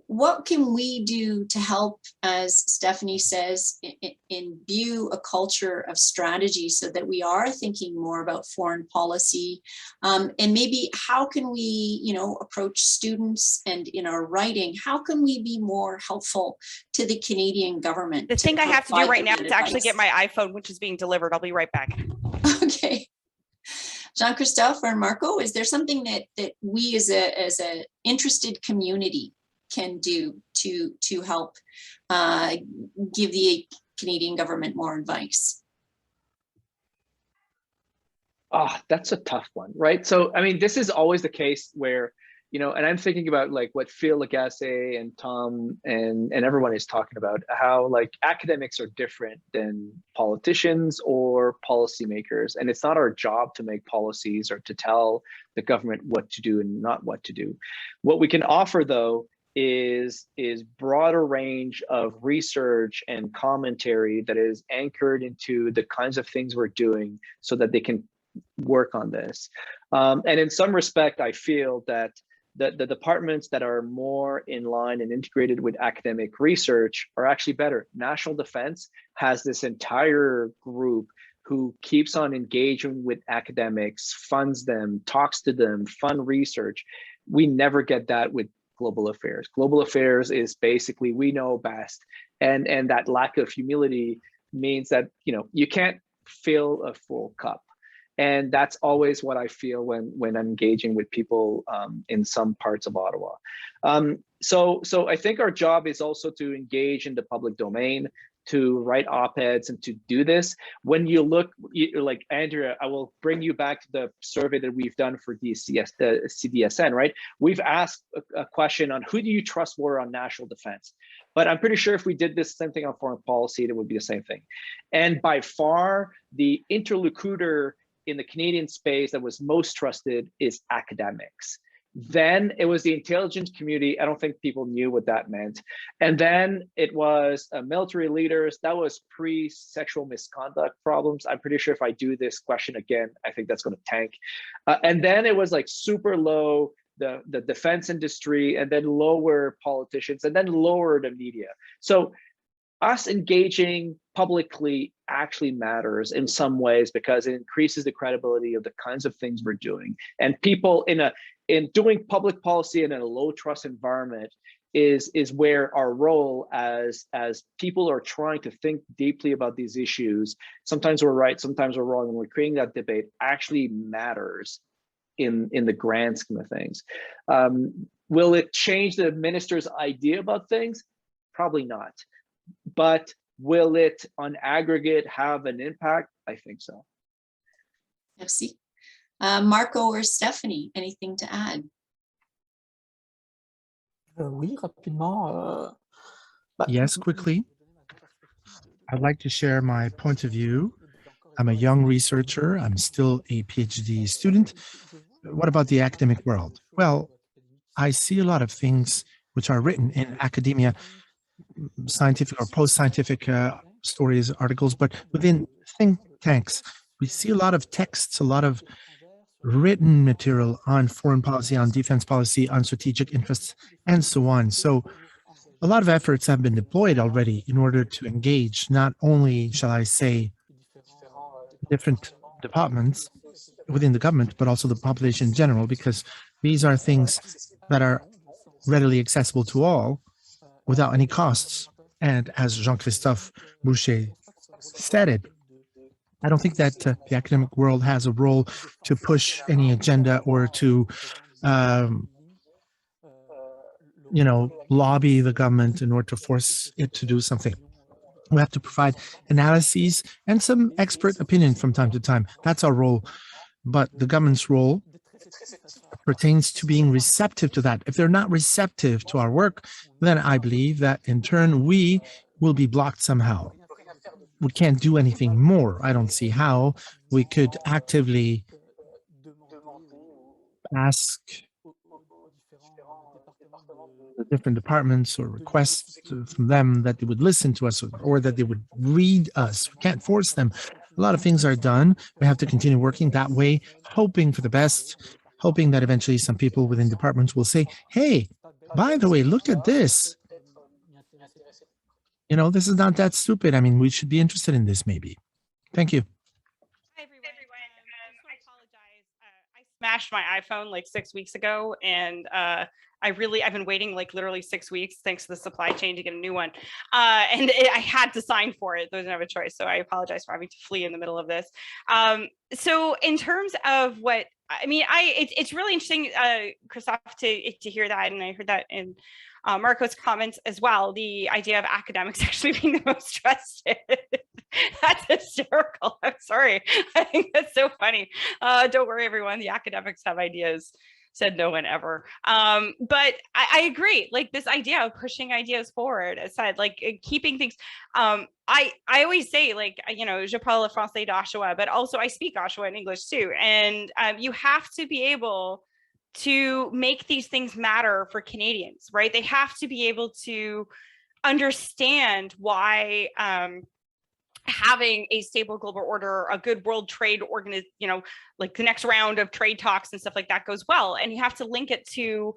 what can we do to help, as Stephanie says, imbue a culture of strategy so that we are thinking more about foreign policy? And maybe how can we, approach students, and in our writing, how can we be more helpful to the Canadian government? The thing I have to do right now is actually get my iPhone, which is being delivered. I'll be right back. Okay. Jean-Christophe or Marco, is there something that we as a interested community can do to help give the Canadian government more advice? That's a tough one, right? So, I mean, this is always the case where, and I'm thinking about like what Phil Lagasse and Tom and everyone is talking about, how like academics are different than politicians or policymakers. And it's not our job to make policies or to tell the government what to do and not what to do. What we can offer, though, is broader range of research and commentary that is anchored into the kinds of things we're doing so that they can work on this. And in some respect, I feel that the departments that are more in line and integrated with academic research are actually better. National Defense has this entire group who keeps on engaging with academics, funds them, talks to them, fund research. We never get that with global affairs. Global affairs is basically, we know best. And that lack of humility means that, you can't fill a full cup. And that's always what I feel when I'm engaging with people in some parts of Ottawa. So I think our job is also to engage in the public domain, to write op-eds and to do this. When you look, like Andrea, I will bring you back to the survey that we've done for the CDSN, right? We've asked a question on who do you trust more on national defense? But I'm pretty sure if we did this same thing on foreign policy, it would be the same thing. And by far, the interlocutor in the Canadian space that was most trusted is academics. Then it was the intelligence community. I don't think people knew what that meant. And then it was military leaders. That was pre-sexual misconduct problems. I'm pretty sure if I do this question again, I think that's going to tank. And then it was like super low, the defense industry, and then lower politicians, and then lower the media. So us engaging publicly actually matters in some ways because it increases the credibility of the kinds of things we're doing. And people in doing public policy in a low trust environment is where our role as people are trying to think deeply about these issues. Sometimes we're right, sometimes we're wrong, and we're creating that debate actually matters in the grand scheme of things. Will it change the minister's idea about things? Probably not. But will it on aggregate have an impact? I think so. Merci. Marco or Stephanie, anything to add? Oui, rapidement. Yes, quickly. I'd like to share my point of view. I'm a young researcher. I'm still a PhD student. What about the academic world? Well, I see a lot of things which are written in academia, scientific or post-scientific stories, articles, but within think tanks, we see a lot of texts, a lot of written material on foreign policy, on defense policy, on strategic interests, and so on. So a lot of efforts have been deployed already in order to engage not only, shall I say, different departments within the government, but also the population in general, because these are things that are readily accessible to all without any costs. And as Jean-Christophe Boucher said it, I don't think that the academic world has a role to push any agenda or to, lobby the government in order to force it to do something. We have to provide analyses and some expert opinion from time to time. That's our role. But the government's role pertains to being receptive to that. If they're not receptive to our work, then I believe that in turn, we will be blocked somehow. We can't do anything more. I don't see how we could actively ask the different departments or requests from them that they would listen to us or that they would read us. We can't force them. A lot of things are done. We have to continue working that way, hoping for the best, hoping that eventually some people within departments will say, hey, by the way, look at this. You know, this is not that stupid. I mean, we should be interested in this maybe. Thank you. Hi, everyone. I just want to apologize. I smashed my iPhone like 6 weeks ago, and I've been waiting like literally 6 weeks thanks to the supply chain to get a new one. And I had to sign for it. There was no choice. So I apologize for having to flee in the middle of this. So in terms of what, I mean, it's really interesting, Christophe, to hear that. And I heard that in Marco's comments as well, the idea of academics actually being the most trusted. That's hysterical. I'm sorry. I think that's so funny. Don't worry, everyone. The academics have ideas. Said no one ever. But I agree. Like this idea of pushing ideas forward, aside, like keeping things. I always say, like, you know, je parle le français d'Oshawa, but also I speak Oshawa in English too. And you have to be able to make these things matter for Canadians, right? They have to be able to understand why having a stable global order, a good world trade organization, you know, like the next round of trade talks and stuff like that goes well. And you have to link it to,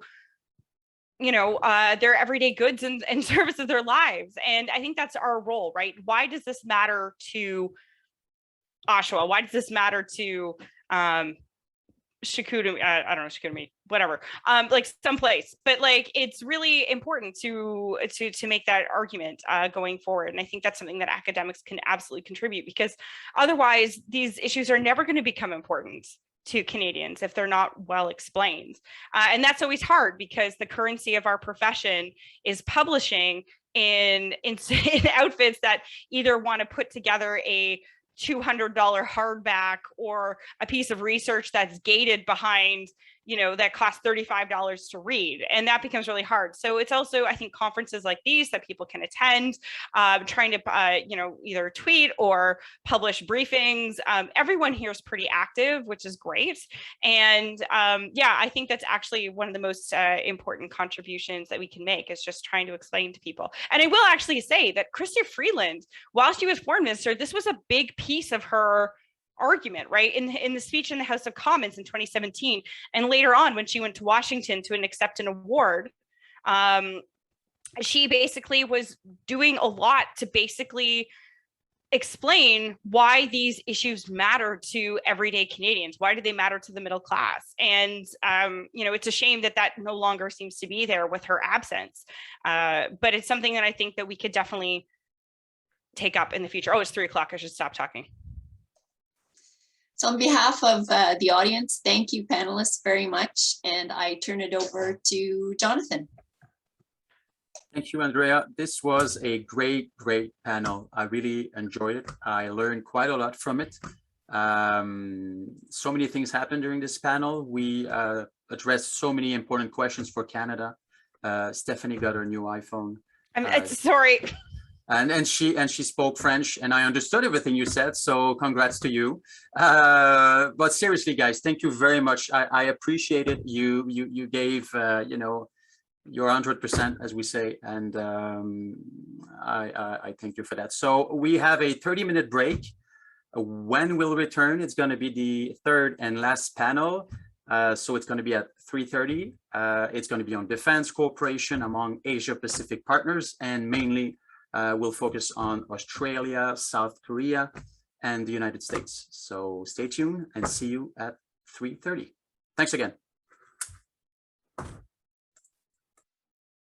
you know, their everyday goods and service of their lives. And I think that's our role, right? Why does this matter to Oshawa? Why does this matter to Shikoodami, I don't know, Shikoodami, whatever, like someplace, but like it's really important to make that argument going forward. And I think that's something that academics can absolutely contribute, because otherwise these issues are never going to become important to Canadians if they're not well explained. And that's always hard, because the currency of our profession is publishing in outfits that either want to put together a $200 hardback or a piece of research that's gated behind, you know, that costs $35 to read. And that becomes really hard. So it's also, I think, conferences like these that people can attend, trying to, you know, either tweet or publish briefings. Everyone here is pretty active, which is great. And yeah, I think that's actually one of the most important contributions that we can make, is just trying to explain to people. And I will actually say that Chrystia Freeland, while she was foreign minister, this was a big piece of her argument, right? In the speech in the House of Commons in 2017, and later on when she went to Washington to accept an award, she basically was doing a lot to basically explain why these issues matter to everyday Canadians. Why do they matter to the middle class? And you know, it's a shame that that no longer seems to be there with her absence. But it's something that I think that we could definitely take up in the future. Oh, it's 3 o'clock. I should stop talking. So on behalf of the audience, thank you, panelists, very much. And I turn it over to Jonathan. Thank you, Andrea. This was a great panel. I really enjoyed it. I learned quite a lot from it. So many things happened during this panel. We addressed so many important questions for Canada. Stephanie got her new iPhone. I'm sorry. And she spoke French, and I understood everything you said. So congrats to you. But seriously, guys, thank you very much. I appreciate it. You gave you know, your 100%, as we say, and I thank you for that. So we have a 30-minute break. When we'll return, it's going to be the third and last panel. So it's going to be at 3:30. It's going to be on defense cooperation among Asia Pacific partners, and mainly we'll focus on Australia, South Korea, and the United States. So stay tuned and see you at 3:30. Thanks again.